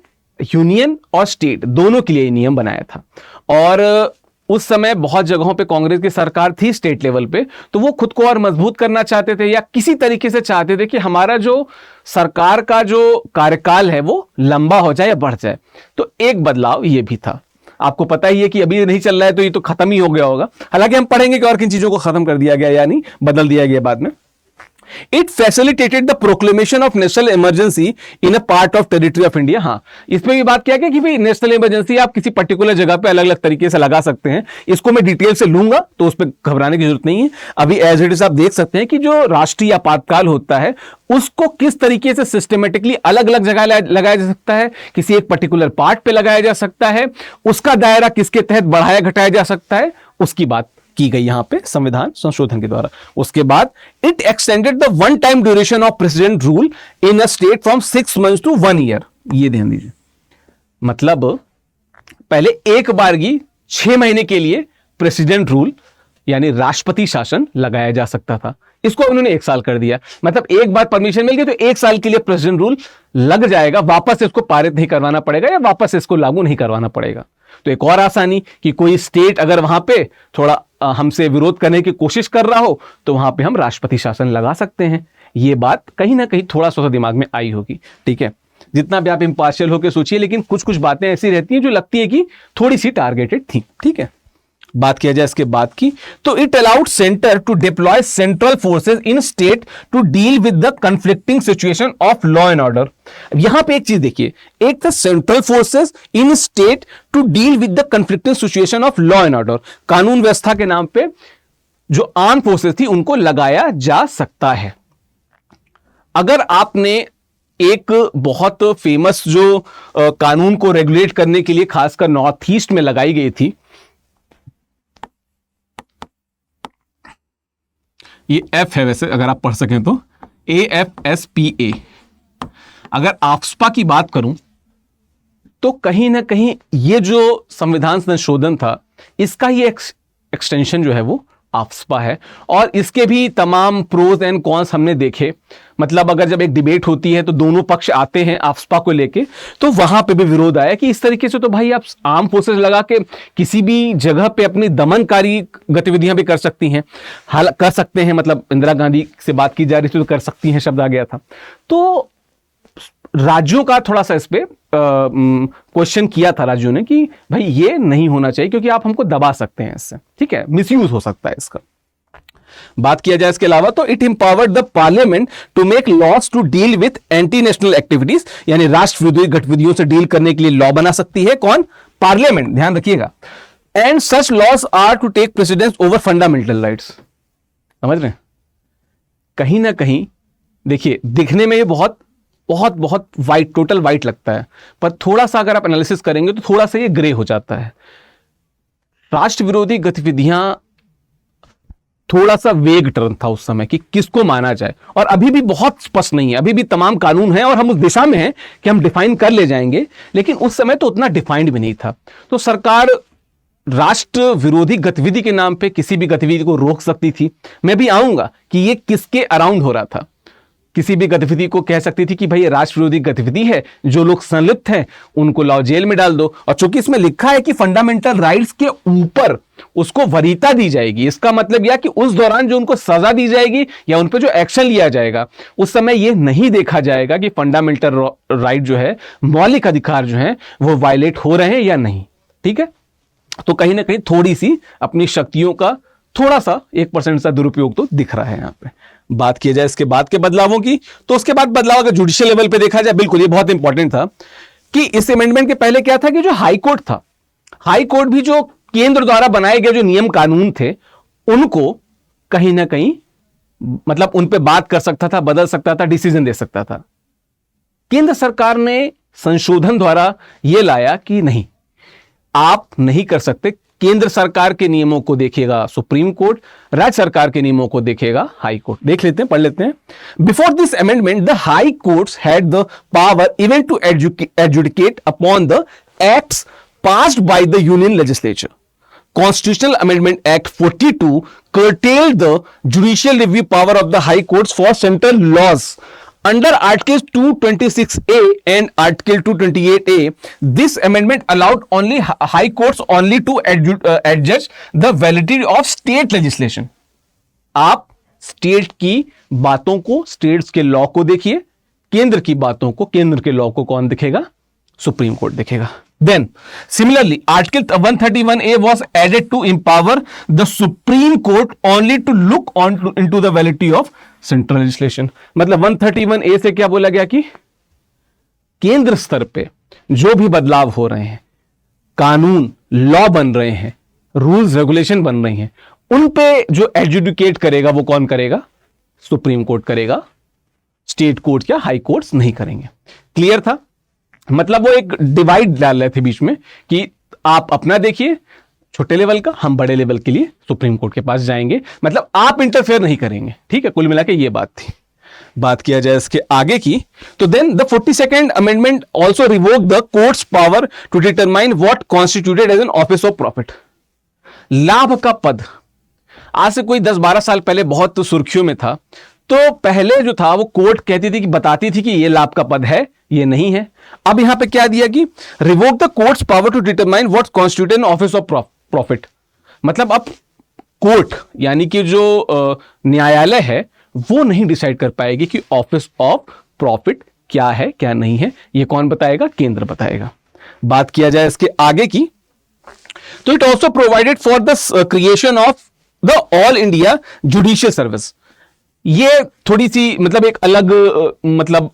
यूनियन और स्टेट दोनों के लिए नियम बनाया था, और उस समय बहुत जगहों पे कांग्रेस की सरकार थी स्टेट लेवल पे, तो वो खुद को और मजबूत करना चाहते थे या किसी तरीके से चाहते थे कि हमारा जो सरकार का जो कार्यकाल है वो लंबा हो जाए या बढ़ जाए। तो एक बदलाव ये भी था। आपको पता ही है कि अभी नहीं चल रहा है तो ये तो खत्म ही हो गया होगा, हालांकि हम पढ़ेंगे कि और किन चीजों को खत्म कर दिया गया यानी बदल दिया गया बाद में। It facilitated the proclamation of national emergency in a part of territory of India। हाँ, इसमें भी बात किया गया कि भाई नेशनल इमरजेंसी आप किसी पर्टिकुलर जगह पे अलग अलग तरीके से लगा सकते हैं। इसको मैं डिटेल से लूंगा तो उस पर घबराने की जरूरत नहीं है। अभी एज इट इज आप देख सकते हैं कि जो राष्ट्रीय आपातकाल होता है उसको किस तरीके से सिस्टमेटिकली अलग अलग जगह लगाया जा सकता है, किसी एक पर्टिकुलर पार्ट पे लगाया जा सकता है, उसका दायरा किसके तहत बढ़ाया घटाया जा सकता है, उसकी बात की गई यहां पे संविधान संशोधन के द्वारा। उसके बाद it extended the one time duration of president rule in a state from 6 months to 1 year. ये ध्यान दीजिए, मतलब पहले एक बारगी 6 महीने के लिए प्रेसिडेंट रूल यानी राष्ट्रपति शासन लगाया जा सकता था, इसको उन्होंने 1 साल कर दिया। मतलब एक बार परमिशन मिल गई तो 1 साल के लिए प्रेसिडेंट रूल लग जाएगा, वापस इसको पारित नहीं करवाना पड़ेगा या वापस इसको लागू नहीं करवाना पड़ेगा। तो एक और आसानी कि कोई स्टेट अगर वहां पे थोड़ा हमसे विरोध करने की कोशिश कर रहा हो तो वहां पे हम राष्ट्रपति शासन लगा सकते हैं। ये बात कहीं ना कहीं थोड़ा सा दिमाग में आई होगी, ठीक है। जितना भी आप इंपार्शियल होकर सोचिए, लेकिन कुछ कुछ बातें ऐसी रहती हैं जो लगती है कि थोड़ी सी टारगेटेड थी, ठीक है। बात किया जाए इसके बाद की तो it allowed centre to deploy central forces in state to deal with the conflicting situation of law and order. यहां पे एक चीज देखिए, एक था central forces in state to deal with the conflicting situation of law and order. कानून व्यवस्था के नाम पे जो आर्म फोर्सेस थी उनको लगाया जा सकता है। अगर आपने एक बहुत फेमस जो कानून को रेगुलेट करने के लिए खासकर नॉर्थ ईस्ट में लगाई गई थी, ये एफ है वैसे अगर आप पढ़ सकें तो AFSPA। अगर आफ्स्पा की बात करूं तो कहीं ना कहीं ये जो संविधान संशोधन था इसका ये एक्सटेंशन जो है वो आफ्स्पा है, और इसके भी तमाम प्रोज एंड कॉन्स हमने देखे। मतलब अगर जब एक डिबेट होती है तो दोनों पक्ष आते हैं आफ्स्पा को लेके, तो वहां पे भी विरोध आया कि इस तरीके से तो भाई आप आर्म फोर्सेस लगा के किसी भी जगह पे अपनी दमनकारी गतिविधियां भी कर सकती हैं, कर सकते हैं। मतलब इंदिरा गांधी से बात की जा रही थी तो कर सकती हैं शब्द आ गया था। तो राज्यों का थोड़ा सा इस पे क्वेश्चन किया था राज्यों ने कि भाई ये नहीं होना चाहिए क्योंकि आप हमको दबा सकते हैं इससे, ठीक है, मिसयूज हो सकता है इसका। बात किया जाए इसके अलावा तो it empowered the parliament to make laws to deal with anti national activities, यानी राष्ट्र विरोधी गतिविधियों से डील करने के लिए लॉ बना सकती है कौन? पार्लियामेंट, ध्यान रखिएगा। And such laws are to take precedence over fundamental rights. समझ रहे हैं? कहीं ना कहीं देखिए, दिखने में ये बहुत बहुत बहुत वाइट, टोटल वाइट लगता है, पर थोड़ा सा अगर आप एनालिसिस करेंगे तो थोड़ा सा ये ग्रे हो जाता है। राष्ट्र विरोधी गतिविधियां थोड़ा सा वेग टर्म था उस समय कि किसको माना जाए, और अभी भी बहुत स्पष्ट नहीं है। अभी भी तमाम कानून हैं और हम उस दिशा में हैं कि हम डिफाइन कर ले जाएंगे, लेकिन उस समय तो उतना डिफाइंड भी नहीं था। तो सरकार राष्ट्र विरोधी गतिविधि के नाम पे किसी भी गतिविधि को रोक सकती थी। मैं भी आऊंगा कि ये किसके अराउंड हो रहा था। किसी भी गतिविधि को कह सकती थी कि भाई ये राष्ट्र विरोधी गतिविधि है, जो लोग संलिप्त हैं उनको लाओ जेल में डाल दो। और चूंकि इसमें लिखा है कि फंडामेंटल राइट्स के ऊपर उसको वरीयता दी जाएगी, इसका मतलब यह कि उस दौरान जो उनको सजा दी जाएगी या उन पर जो एक्शन लिया जाएगा उस समय यह नहीं देखा जाएगा कि फंडामेंटल राइट जो है, मौलिक अधिकार जो है वो वायलेट हो रहे हैं या नहीं। ठीक है, तो कहीं ना कहीं थोड़ी सी अपनी शक्तियों का थोड़ा सा 1% सा दुरुपयोग तो दिख रहा है यहां पे। बात किया जाए इसके बाद के बदलावों की, तो उसके बाद बदलाव अगर जुडिशियल लेवल पे देखा जाए, बिल्कुल ये बहुत इंपॉर्टेंट था कि इस अमेंडमेंट के पहले क्या था कि जो हाई कोर्ट था, हाई कोर्ट भी जो केंद्र द्वारा बनाए गए जो नियम कानून थे उनको कहीं ना कहीं मतलब उन पे बात कर सकता था, बदल सकता था, डिसीजन दे सकता था। केंद्र सरकार ने संशोधन द्वारा यह लाया कि नहीं, आप नहीं कर सकते। केंद्र सरकार के नियमों को देखेगा सुप्रीम कोर्ट, राज्य सरकार के नियमों को देखेगा हाई कोर्ट। देख लेते हैं, पढ़ लेते हैं। Before this amendment the high courts had the power even to adjudicate upon the acts passed by the union legislature. Constitutional Amendment Act 42 curtailed the judicial review power of the high courts for central laws. Under Articles 226A and Article 228A, this amendment allowed only high courts only to adjudge the validity of state legislation. आप state की बातों को, states के law को देखिए, केंद्र की बातों को, केंद्र के लॉ को कौन देखेगा? सुप्रीम कोर्ट देखेगा। Then, similarly, Article 131A was added to empower the Supreme Court only to look into the validity of central legislation. मतलब 131A से क्या बोला गया कि केंद्र स्तर पे जो भी बदलाव हो रहे हैं, कानून, लॉ बन रहे हैं, रूल्स रेगुलेशन बन रही हैं, उन पे जो एडजुडिकेट करेगा वो कौन करेगा? सुप्रीम कोर्ट करेगा। स्टेट कोर्ट या हाई कोर्ट्स नहीं करेंगे। क्लियर था? मतलब वो एक डिवाइड डाल रहे थे बीच में कि आप अपना देखिए छोटे लेवल का, हम बड़े लेवल के लिए सुप्रीम कोर्ट के पास जाएंगे, मतलब आप इंटरफेयर नहीं करेंगे। ठीक है, कुल मिला के ये बात थी। बात किया जाए इसके आगे की, तो then the 42nd amendment also revoke the courts power to determine what constituted as an office of profit. लाभ का पद आज से कोई 10-12 साल पहले बहुत सुर्खियों में था। तो पहले जो था वो कोर्ट कहती थी कि बताती थी कि ये लाभ का पद है, ये नहीं है। अब यहां पे क्या दिया कि revoke the courts power to determine what constitute an office of profit. मतलब अब कोर्ट यानी कि जो न्यायालय है वो नहीं डिसाइड कर पाएगी कि ऑफिस ऑफ प्रॉफिट क्या है क्या नहीं है। ये कौन बताएगा? केंद्र बताएगा। बात किया जाए इसके आगे की, तो it also provided for the creation of the all India judicial service. ये थोड़ी सी मतलब एक अलग मतलब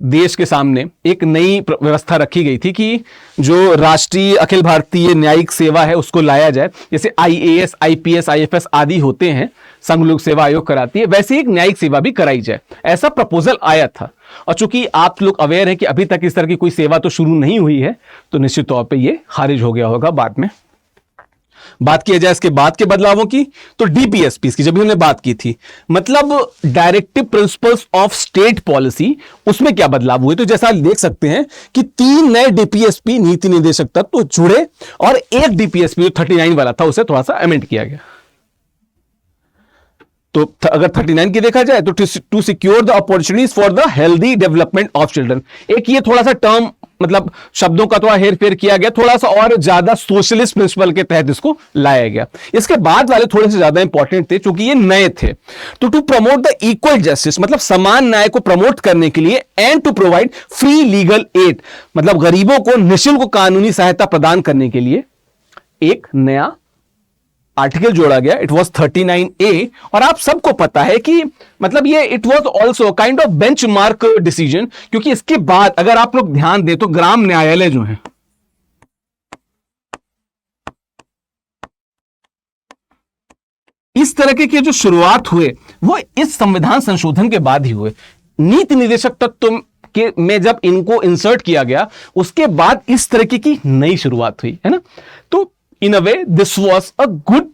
देश के सामने एक नई व्यवस्था रखी गई थी कि जो राष्ट्रीय अखिल भारतीय न्यायिक सेवा है उसको लाया जाए। जैसे IAS, IPS, IFS आदि होते हैं, संघ लोक सेवा आयोग कराती है, वैसे एक न्यायिक सेवा भी कराई जाए, ऐसा प्रपोजल आया था। और चूंकि आप लोग अवेयर हैं कि अभी तक इस तरह की कोई सेवा तो शुरू नहीं हुई है, तो निश्चित तौर पर यह खारिज हो गया होगा बाद में। बात किया जाए इसके बाद के बदलावों की, तो DPSPs की जब भी हमने बात की थी, मतलब directive principles of state policy, उसमें क्या बदलाव हुए? तो जैसा देख सकते हैं कि 3 नए DPSP नीति निर्देशक तत्व तो जुड़े और एक DPSP जो 39 वाला था उसे थोड़ा सा अमेंड किया गया। तो अगर 39 की देखा जाए तो to secure the opportunities for the healthy development of children. एक ये थोड़ा सा टर्म मतलब शब्दों का थोड़ा हेर फेर किया गया, थोड़ा सा और ज्यादा सोशलिस्ट प्रिंसिपल के तहत इसको लाया गया। इसके बाद वाले थोड़े से ज्यादा इंपॉर्टेंट थे क्योंकि ये नए थे। तो to promote the equal justice, मतलब समान न्याय को प्रमोट करने के लिए, and to provide free legal aid, मतलब गरीबों को निःशुल्क कानूनी सहायता प्रदान करने के लिए एक नया आर्टिकल जोड़ा गया। It was 39A। और आप सबको पता है कि मतलब ये it was also kind of benchmark decision, क्योंकि इसके बाद अगर आप लोग ध्यान दें तो ग्राम न्यायालय जो है, इस तरह के जो शुरुआत हुए वो इस संविधान संशोधन के बाद ही हुए। नीति निर्देशक तत्व के में जब इनको इंसर्ट किया गया उसके बाद इस तरीके की नई शुरुआत हुई, है ना। तो in a way this was a good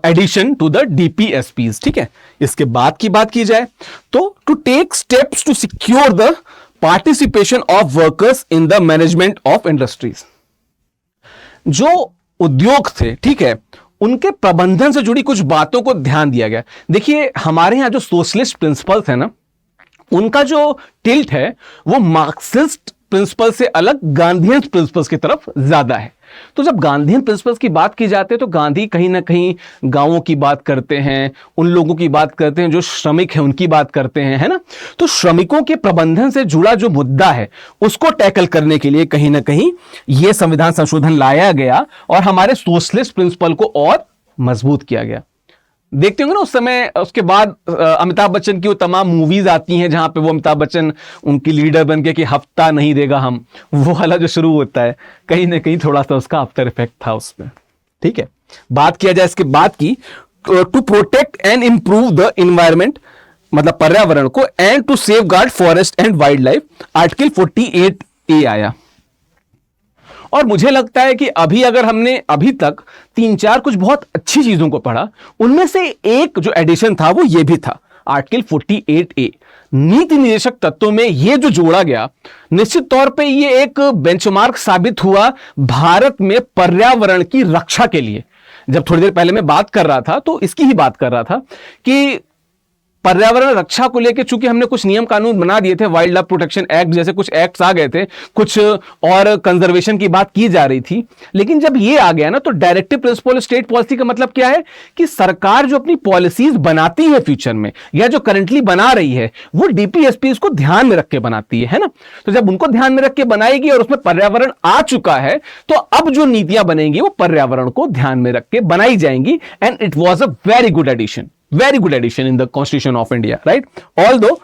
addition to the DPSPs। ठीक है, इसके बाद की बात की जाए तो to take steps to secure the participation of workers in the management of industries। जो उद्योग थे, ठीक है, उनके प्रबंधन से जुड़ी कुछ बातों को ध्यान दिया गया। देखिए, हमारे यहां जो सोशलिस्ट प्रिंसिपल्स है ना, उनका जो टिल्ट है वो मार्क्सिस्ट प्रिंसिपल से अलग गांधीयन प्रिंसिपल्स की तरफ ज्यादा है। तो जब गांधीयन प्रिंसिपल्स की बात की जाती है तो गांधी कहीं ना कहीं गांवों की बात करते हैं, उन लोगों की बात करते हैं जो श्रमिक हैं, उनकी बात करते हैं, है ना। तो श्रमिकों के प्रबंधन से जुड़ा जो मुद्दा है उसको टैकल करने के लिए कहीं ना कहीं यह संविधान संशोधन लाया गया और हमारे सोशलिस्ट प्रिंसिपल को और मजबूत किया गया। देखते होंगे ना उस समय, उसके बाद अमिताभ बच्चन की वो तमाम मूवीज आती हैं जहां पे वो अमिताभ बच्चन उनकी लीडर बन के कि हफ्ता नहीं देगा हम, वो वाला जो शुरू होता है, कहीं ना कहीं थोड़ा सा उसका आफ्टर इफेक्ट था उसमें। ठीक है, बात किया जाए इसके बाद की, to protect and improve the environment, मतलब पर्यावरण को, and to safeguard forest and wildlife, article 48A आया। और मुझे लगता है कि अभी अगर हमने अभी तक 3-4 कुछ बहुत अच्छी चीजों को पढ़ा, उनमें से एक जो एडिशन था वो ये भी था, आर्टिकल 48A। नीति निर्देशक तत्वों में ये जो जोड़ा गया, निश्चित तौर पे ये एक बेंचमार्क साबित हुआ भारत में पर्यावरण की रक्षा के लिए। जब थोड़ी देर पहले मैं बात कर रहा था तो इसकी ही बात कर रहा था कि पर्यावरण रक्षा को लेकर चूंकि हमने कुछ नियम कानून बना दिए थे, वाइल्ड लाइफ प्रोटेक्शन एक्ट जैसे कुछ एक्ट्स आ गए थे, कुछ और कंजर्वेशन की बात की जा रही थी, लेकिन जब ये आ गया ना तो डायरेक्टिव प्रिंसिपल स्टेट पॉलिसी का मतलब क्या है कि सरकार जो अपनी पॉलिसीज बनाती है फ्यूचर में या जो करंटली बना रही है वो डीपीएसपी को ध्यान में रख के बनाती है ना। तो जब उनको ध्यान में रख के बनाएगी और उसमें पर्यावरण आ चुका है तो अब जो नीतियां बनेंगी वो पर्यावरण को ध्यान में रख के बनाई जाएंगी। And it was a very good addition, very good addition in the Constitution of India, right? Although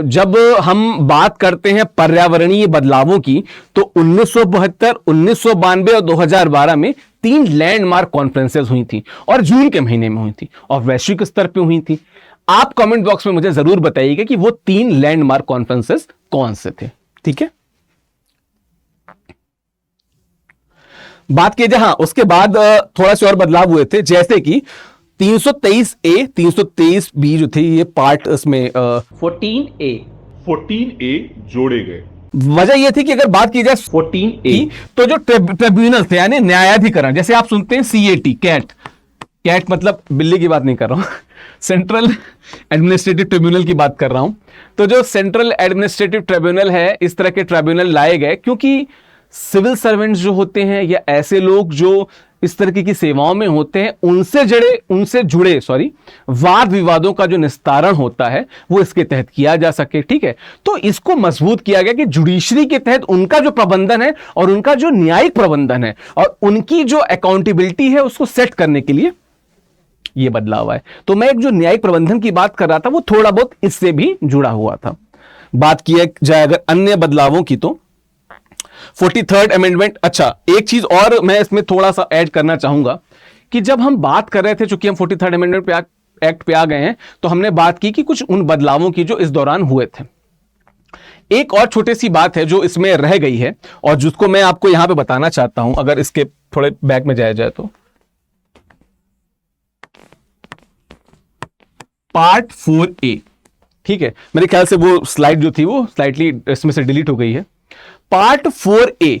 जब हम बात करते हैं पर्यावरणीय बदलावों की तो 1972, 1992 और 2012 में 3 लैंडमार्क कॉन्फ्रेंसेस हुई थी और जून के महीने में हुई थी और वैश्विक स्तर पे हुई थी। आप कमेंट बॉक्स में मुझे जरूर बताइएगा कि वो 3 लैंडमार्क कॉन्फ्रेंसेस कौन से थे। ठीक है, बात कीजिए। हाँ, उसके बाद थोड़ा से और बदलाव हुए थे, जैसे कि 323A, 323B जो थे ये पार्ट इसमें 14A जोड़े गए। वजह यह थी कि अगर बात की जाए 14A तो जो ट्रिब्यूनल थे यानी न्यायाधिकरण, जैसे आप सुनते हैं CAT, कैट मतलब बिल्ली की बात नहीं कर रहा हूं, सेंट्रल एडमिनिस्ट्रेटिव ट्रिब्यूनल की बात कर रहा हूं। तो जो सेंट्रल एडमिनिस्ट्रेटिव ट्रिब्यूनल है, इस तरह के ट्रिब्यूनल लाए गए क्योंकि सिविल सर्वेंट्स जो होते हैं या ऐसे लोग जो इस तरीके की सेवाओं में होते हैं, उनसे जुड़े वाद विवादों का जो निस्तारण होता है वो इसके तहत किया जा सके। ठीक है, तो इसको मजबूत किया गया कि जुडिशरी के तहत उनका जो प्रबंधन है और उनका जो न्यायिक प्रबंधन है और उनकी जो अकाउंटेबिलिटी है उसको सेट करने के लिए ये बदलाव है। तो मैं एक जो न्यायिक प्रबंधन की बात कर रहा था वो थोड़ा बहुत इससे भी जुड़ा हुआ था। बात किया जाए अगर अन्य बदलावों की तो 43rd अमेंडमेंट। अच्छा, एक चीज और मैं इसमें थोड़ा सा ऐड करना चाहूंगा कि जब हम बात कर रहे थे, चूंकि हम 43rd अमेंडमेंट पे एक्ट पे आ गए हैं, तो हमने बात की कि कुछ उन बदलावों की जो इस दौरान हुए थे। एक और छोटी सी बात है जो इसमें रह गई है और जिसको मैं आपको यहां पे बताना चाहता हूं, अगर इसके थोड़े बैक में जाया जाए तो पार्ट 4A। ठीक है, मेरे ख्याल से वो स्लाइड जो थी वो स्लाइटली इसमें से डिलीट हो गई है। पार्ट 4A,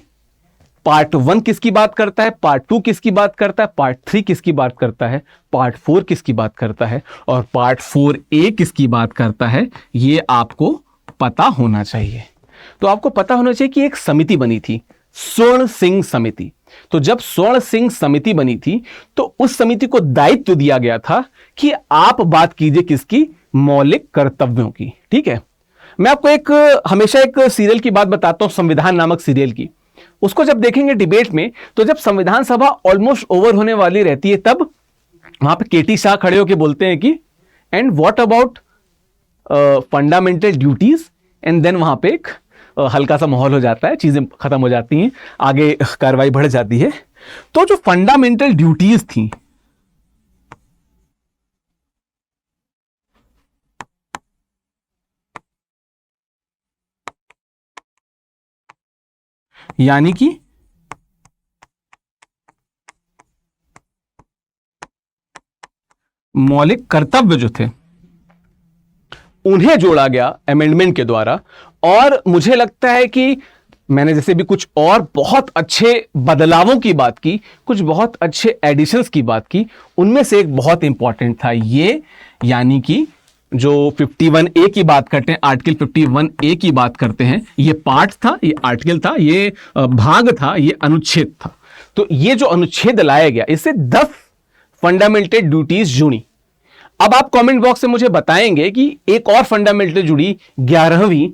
पार्ट 1 किसकी बात करता है, पार्ट 2 किसकी बात करता है, पार्ट 3 किसकी बात करता है, पार्ट 4 किसकी बात करता है और पार्ट 4A किसकी बात करता है, ये आपको पता होना चाहिए। तो आपको पता होना चाहिए कि एक समिति बनी थी, स्वर्ण सिंह समिति। तो जब स्वर्ण सिंह समिति बनी थी तो उस समिति को दायित्व दिया गया था कि आप बात कीजिए किसकी, मौलिक कर्तव्यों की। ठीक है, मैं आपको हमेशा एक सीरियल की बात बताता हूं, संविधान नामक सीरियल की। उसको जब देखेंगे डिबेट में तो जब संविधान सभा ऑलमोस्ट ओवर होने वाली रहती है तब वहां पे केटी शाह खड़े होकर बोलते हैं कि and what about fundamental duties, and then वहां पे एक हल्का सा माहौल हो जाता है, चीजें खत्म हो जाती हैं, आगे कार्रवाई बढ़ जाती है। तो जो फंडामेंटल ड्यूटीज थी यानी कि मौलिक कर्तव्य जो थे उन्हें जोड़ा गया अमेंडमेंट के द्वारा। और मुझे लगता है कि मैंने जैसे भी कुछ और बहुत अच्छे बदलावों की बात की, कुछ बहुत अच्छे एडिशंस की बात की, उनमें से एक बहुत इंपॉर्टेंट था ये, यानी कि जो 51A की बात करते हैं, आर्टिकल 51A की बात करते हैं, ये पार्ट था, ये आर्टिकल था, ये भाग था, ये अनुच्छेद था। तो ये जो अनुच्छेद लाया गया, इससे 10 फंडामेंटल ड्यूटीज जुड़ी। अब आप कमेंट बॉक्स से मुझे बताएंगे कि एक और फंडामेंटल जुड़ी 11वीं,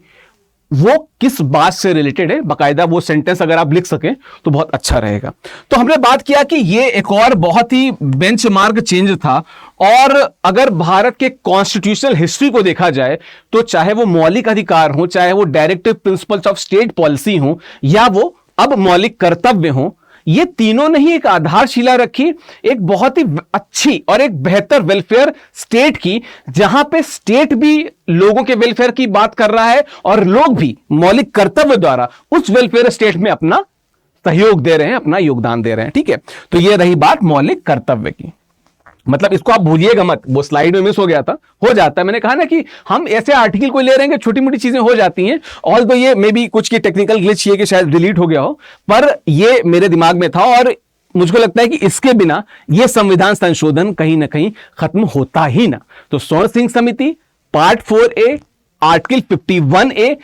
वो किस बात से रिलेटेड है। बकायदा वो सेंटेंस अगर आप लिख सकें तो बहुत अच्छा रहेगा। तो हमने बात किया कि ये एक और बहुत ही बेंचमार्क चेंज था। और अगर भारत के कॉन्स्टिट्यूशनल हिस्ट्री को देखा जाए तो चाहे वो मौलिक अधिकार हो, चाहे वो directive principles of state policy हो, या वो अब मौलिक कर्तव्य हो, ये तीनों ने ही एक आधारशिला रखी एक बहुत ही अच्छी और एक बेहतर वेलफेयर स्टेट की, जहां पे स्टेट भी लोगों के वेलफेयर की बात कर रहा है और लोग भी मौलिक कर्तव्य द्वारा उस वेलफेयर स्टेट में अपना सहयोग दे रहे हैं, अपना योगदान दे रहे हैं। ठीक है, तो ये रही बात मौलिक कर्तव्य की। मतलब इसको आप भूलिएगा मत, वो स्लाइड में मिस हो गया था, हो जाता है। मैंने कहा ना कि हम ऐसे आर्टिकल को ले रहे हैं, छोटी मोटी चीजें हो जाती हैं। और तो ये मे बी कुछ की टेक्निकल ग्लिच ये कि शायद डिलीट हो गया हो, पर ये मेरे दिमाग में था और मुझको लगता है कि इसके बिना ये संविधान संशोधन कहीं ना कहीं खत्म होता ही ना। तो स्वर्ण सिंह समिति पार्ट 4A आर्टिकल 51A,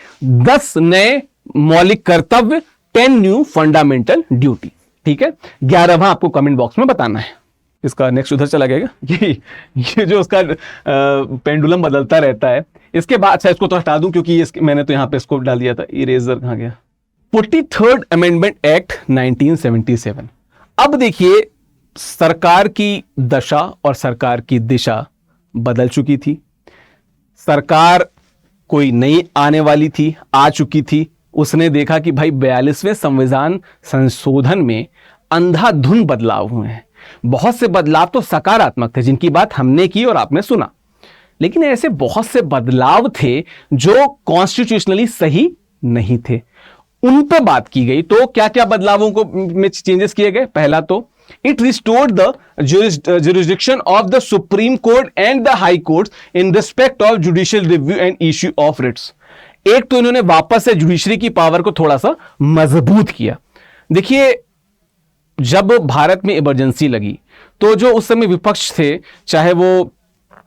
10 नए मौलिक कर्तव्य, 10 न्यू फंडामेंटल ड्यूटी। ठीक है, 11वां आपको कमेंट बॉक्स में बताना है। इसका नेक्स्ट उधर चला गया, ये जो उसका पेंडुलम बदलता रहता है। इसके बाद अच्छा इसको तो हटा दूं क्योंकि मैंने तो यहां पे इसको डाल दिया था, इरेजर कहां गया। 43rd amendment act 1977। अब देखिए सरकार की दशा और सरकार की दिशा बदल चुकी थी। सरकार कोई नई आने वाली थी, आ चुकी थी। उसने देखा कि भाई 42वें संविधान संशोधन में अंधाधुंध बदलाव हुए हैं। बहुत से बदलाव तो सकारात्मक थे जिनकी बात हमने की और आपने सुना, लेकिन ऐसे बहुत से बदलाव थे जो कॉन्स्टिट्यूशनली सही नहीं थे। उन पे बात की गई। तो क्या क्या बदलावों को में चेंजेस किए गए? पहला तो it restored the jurisdiction of the Supreme Court and the High Courts in respect of judicial review and issue of writs। एक तो इन्होंने वापस से जुडिशरी की पावर को थोड़ा सा मजबूत किया। देखिए जब भारत में इमरजेंसी लगी तो जो उस समय विपक्ष थे, चाहे वो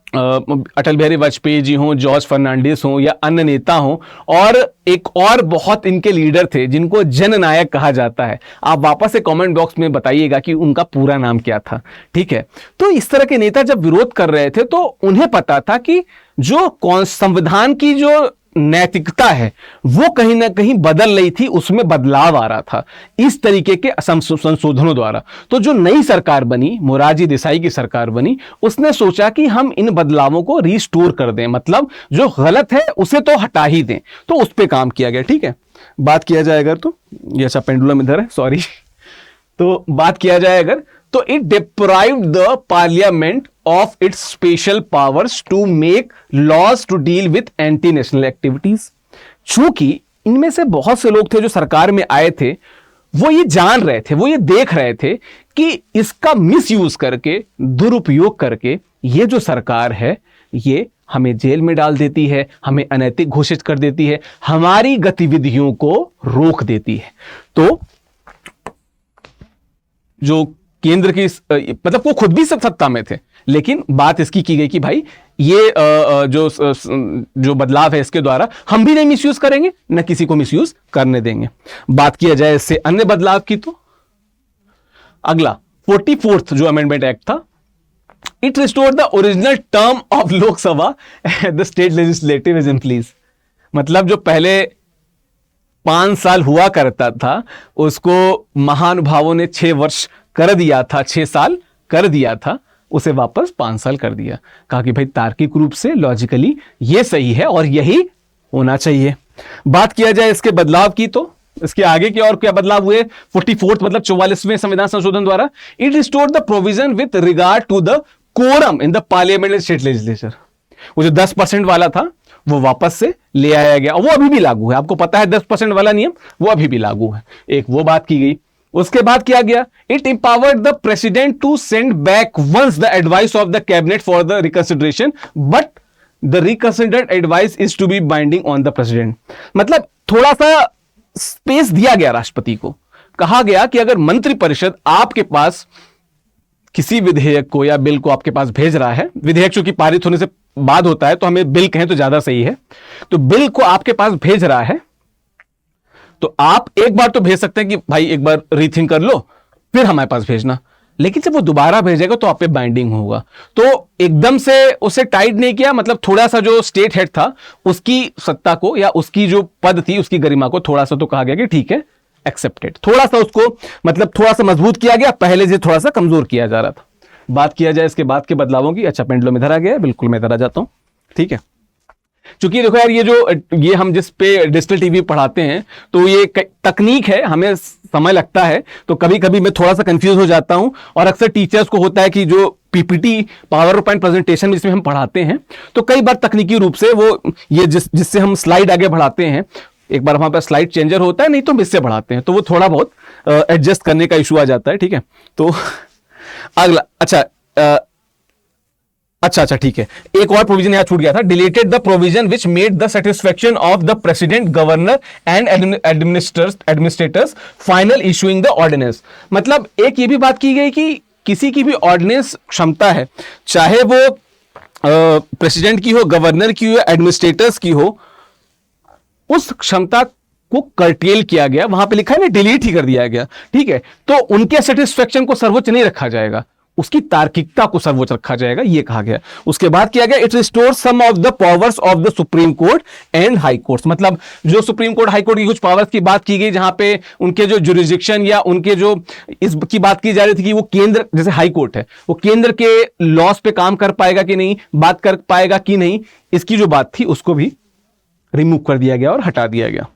अटल बिहारी वाजपेयी जी हों, जॉर्ज फर्नांडिस हों या अन्य नेता हों, और एक और बहुत इनके लीडर थे जिनको जननायक कहा जाता है। आप वापस से कमेंट बॉक्स में बताइएगा कि उनका पूरा नाम क्या था। ठीक है, तो इस तरह के नेता जब विरोध कर रहे थे तो उन्हें पता था कि जो संविधान की जो नैतिकता है वो कहीं ना कहीं बदल रही थी, उसमें बदलाव आ रहा था इस तरीके के संशोधनों द्वारा। तो जो नई सरकार बनी, मोरारजी देसाई की सरकार बनी, उसने सोचा कि हम इन बदलावों को रिस्टोर कर दें, मतलब जो गलत है उसे तो हटा ही दें। तो उस पर काम किया गया। ठीक है, बात किया जाए अगर तो ये अच्छा पेंडुलम इधर है, सॉरी। तो बात किया जाए अगर तो it deprived the parliament of its special powers to make laws to deal with anti national activities. चूंकि इनमें से बहुत से लोग थे जो सरकार में आए थे, वो ये जान रहे थे, वो ये देख रहे थे कि इसका मिसयूज करके, दुरुपयोग करके ये जो सरकार है ये हमें जेल में डाल देती है, हमें अनैतिक घोषित कर देती है, हमारी गतिविधियों को रोक देती है। तो जो केंद्र की मतलब वो खुद भी सब सत्ता में थे, लेकिन बात इसकी की गई कि भाई ये जो बदलाव है इसके द्वारा हम भी नहीं मिसयूज करेंगे, न किसी को मिसयूज करने देंगे। बात किया जाए इससे अन्य बदलाव की तो अगला 44th जो अमेंडमेंट एक्ट था, it restored the original term of Lok Sabha the state legislative assemblies. मतलब जो पहले 5 साल हुआ करता था उसको महानुभावों ने 6 वर्ष कर दिया था, 6 साल कर दिया था, उसे वापस 5 साल कर दिया। कहा कि भाई तार्किक रूप से, लॉजिकली ये सही है और यही होना चाहिए। बात किया जाए इसके बदलाव की तो इसके आगे के और क्या बदलाव हुए 44th मतलब 44वें संविधान संशोधन द्वारा, it restored the provision with regard to the quorum in the parliament and state legislature. वो जो 10% वाला था वो वापस से ले आया गया, वो अभी भी लागू है। आपको पता है 10% वाला नियम वो अभी भी लागू है। एक वो बात की गई। उसके बाद किया गया, it empowered the president to send back once the advice of the cabinet for the reconsideration, but the reconsidered advice is to be binding on the president. मतलब थोड़ा सा स्पेस दिया गया राष्ट्रपति को, कहा गया कि अगर मंत्रिपरिषद आपके पास किसी विधेयक को या बिल को आपके पास भेज रहा है, विधेयक चूंकि पारित होने से बाद होता है तो हमें बिल कहें तो ज्यादा सही है, तो बिल को आपके पास भेज रहा है तो आप एक बार तो भेज सकते हैं कि भाई एक बार रीथिंक कर लो फिर हमारे पास भेजना, लेकिन जब वो दोबारा भेजेगा तो आप पे बाइंडिंग होगा। तो एकदम से उसे टाइट नहीं किया, मतलब थोड़ा सा जो स्टेट हेड था उसकी सत्ता को या उसकी जो पद थी उसकी गरिमा को थोड़ा सा तो कहा गया कि ठीक है एक्सेप्टेड, थोड़ा सा उसको मतलब थोड़ा सा मजबूत किया गया, पहले से थोड़ा सा कमजोर किया जा रहा था। बात किया जाए इसके बाद के बदलावों की, अच्छा पेंडुलम इधर आ गया है, बिल्कुल मैं इधर आ जाता हूं, ठीक है। चूंकि देखो यार ये हम जिस पे डिजिटल टीवी पढ़ाते हैं तो ये तकनीक है, हमें समय लगता है, तो कभी कभी मैं थोड़ा सा कंफ्यूज हो जाता हूं, और अक्सर टीचर्स को होता है कि जो पीपीटी पावर पॉइंट प्रेजेंटेशन जिसमें हम पढ़ाते हैं तो कई बार तकनीकी रूप से वो ये जिससे हम स्लाइड आगे बढ़ाते हैं, एक बार हमारे पास स्लाइड चेंजर होता है, नहीं तो हम इससे बढ़ाते हैं, तो वो थोड़ा बहुत एडजस्ट करने का इशू आ जाता है, ठीक है। तो अगला अच्छा ठीक है, एक और प्रोविजन यहां छूट गया था, deleted the provision which made the satisfaction of the president governor and administrators final issuing the ordinance. मतलब एक ये भी बात की गई कि किसी की भी ऑर्डिनेंस क्षमता है, चाहे वो प्रेसिडेंट की हो, गवर्नर की हो, एडमिनिस्ट्रेटर्स की हो, उस क्षमता को कर्टेल किया गया, वहां पे लिखा है ना डिलीट ही कर दिया गया, ठीक है। तो उनके सेटिस्फेक्शन को सर्वोच्च नहीं रखा जाएगा, उसकी तार्किकता को सर्वोच्च रखा जाएगा, ये कहा गया। उसके बाद किया गया it restore some of the powers of the supreme court and high courts. मतलब जो सुप्रीम कोर्ट हाई कोर्ट की कुछ पावर्स की बात की गई, जहां पे उनके जो जुरिस्डिक्शन या उनके जो इसकी बात की जा रही थी कि वो केंद्र, जैसे हाई कोर्ट है, वो केंद्र के लॉस पे काम कर पाएगा कि नहीं, बात कर पाएगा कि नहीं, इसकी जो बात थी उसको भी रिमूव कर दिया गया और हटा दिया गया।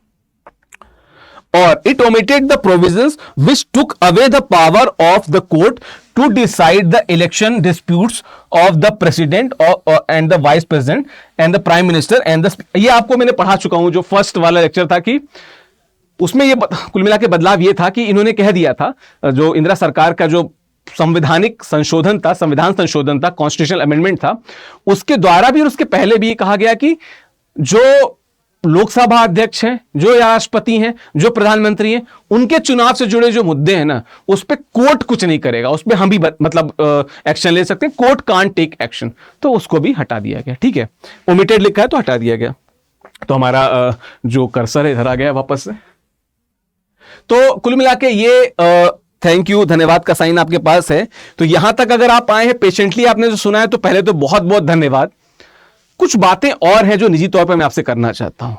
और it omitted the provisions which took away the power of the court to decide the election disputes of the president and the vice president and the prime minister and the, ये आपको मैंने पढ़ा चुका हूं, जो फर्स्ट वाला lecture था, कि उसमें ये कुल मिला के बदलाव ये था कि इन्होंने कह दिया था, जो इंदिरा सरकार का जो संवैधानिक संशोधन था, संविधान संशोधन था, कॉन्स्टिट्यूशनल अमेंडमेंट था, उसके द्वारा भी और उसके पहले भी कहा गया कि जो लोकसभा अध्यक्ष हैं, जो राष्ट्रपति हैं, जो प्रधानमंत्री हैं, उनके चुनाव से जुड़े जो मुद्दे हैं ना, उस पर कोर्ट कुछ नहीं करेगा, उस पर हम भी मतलब एक्शन ले सकते हैं, कोर्ट कांट टेक एक्शन, तो उसको भी हटा दिया गया, ठीक है। ओमिटेड लिखा है तो हटा दिया गया। तो हमारा जो कर्सर है इधर आ गया वापस से। तो कुल मिला के ये थैंक यू, धन्यवाद का साइन आपके पास है। तो यहां तक अगर आप आए हैं, पेशेंटली आपने जो सुना है, तो पहले तो बहुत बहुत धन्यवाद। कुछ बातें और हैं जो निजी तौर पर मैं आपसे करना चाहता हूं।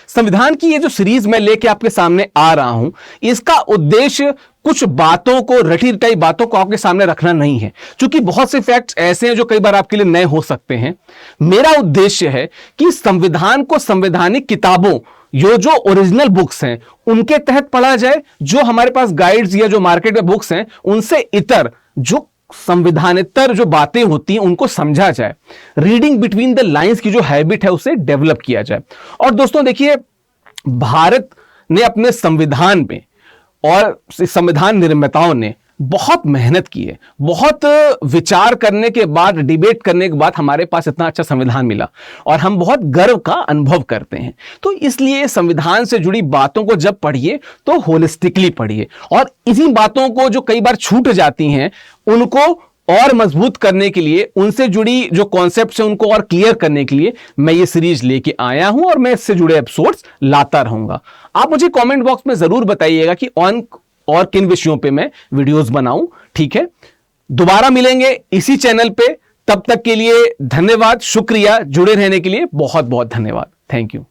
संविधान की ये जो सीरीज मैं लेके आपके सामने आ रहा हूं, इसका उद्देश्य कुछ बातों को, रटी रटाई बातों को आपके सामने रखना नहीं है, क्योंकि बहुत से फैक्ट्स ऐसे हैं जो कई बार आपके लिए नए हो सकते हैं। मेरा उद्देश्य है कि संविधान को संवैधानिक किताबों, जो ओरिजिनल बुक्स हैं उनके तहत पढ़ा जाए, जो हमारे पास गाइड्स या जो मार्केट में बुक्स हैं उनसे इतर जो संविधानेतर जो बातें होती हैं उनको समझा जाए। रीडिंग बिटवीन द लाइंस की जो हैबिट है उसे डेवलप किया जाए। और दोस्तों देखिए, भारत ने अपने संविधान में और संविधान निर्माताओं ने बहुत मेहनत की है, बहुत विचार करने के बाद, डिबेट करने के बाद हमारे पास इतना अच्छा संविधान मिला और हम बहुत गर्व का अनुभव करते हैं। तो इसलिए संविधान से जुड़ी बातों को जब पढ़िए तो होलिस्टिकली पढ़िए, और इसी बातों को जो कई बार छूट जाती हैं उनको और मजबूत करने के लिए, उनसे जुड़ी जो कॉन्सेप्ट्स हैं उनको और क्लियर करने के लिए मैं ये सीरीज लेके आया हूं और मैं इससे जुड़े एपिसोड्स लाता रहूंगा। आप मुझे कमेंट बॉक्स में जरूर बताइएगा कि और किन विषयों पे मैं वीडियोस बनाऊं, ठीक है। दोबारा मिलेंगे इसी चैनल पे, तब तक के लिए धन्यवाद, शुक्रिया, जुड़े रहने के लिए बहुत बहुत धन्यवाद, थैंक यू।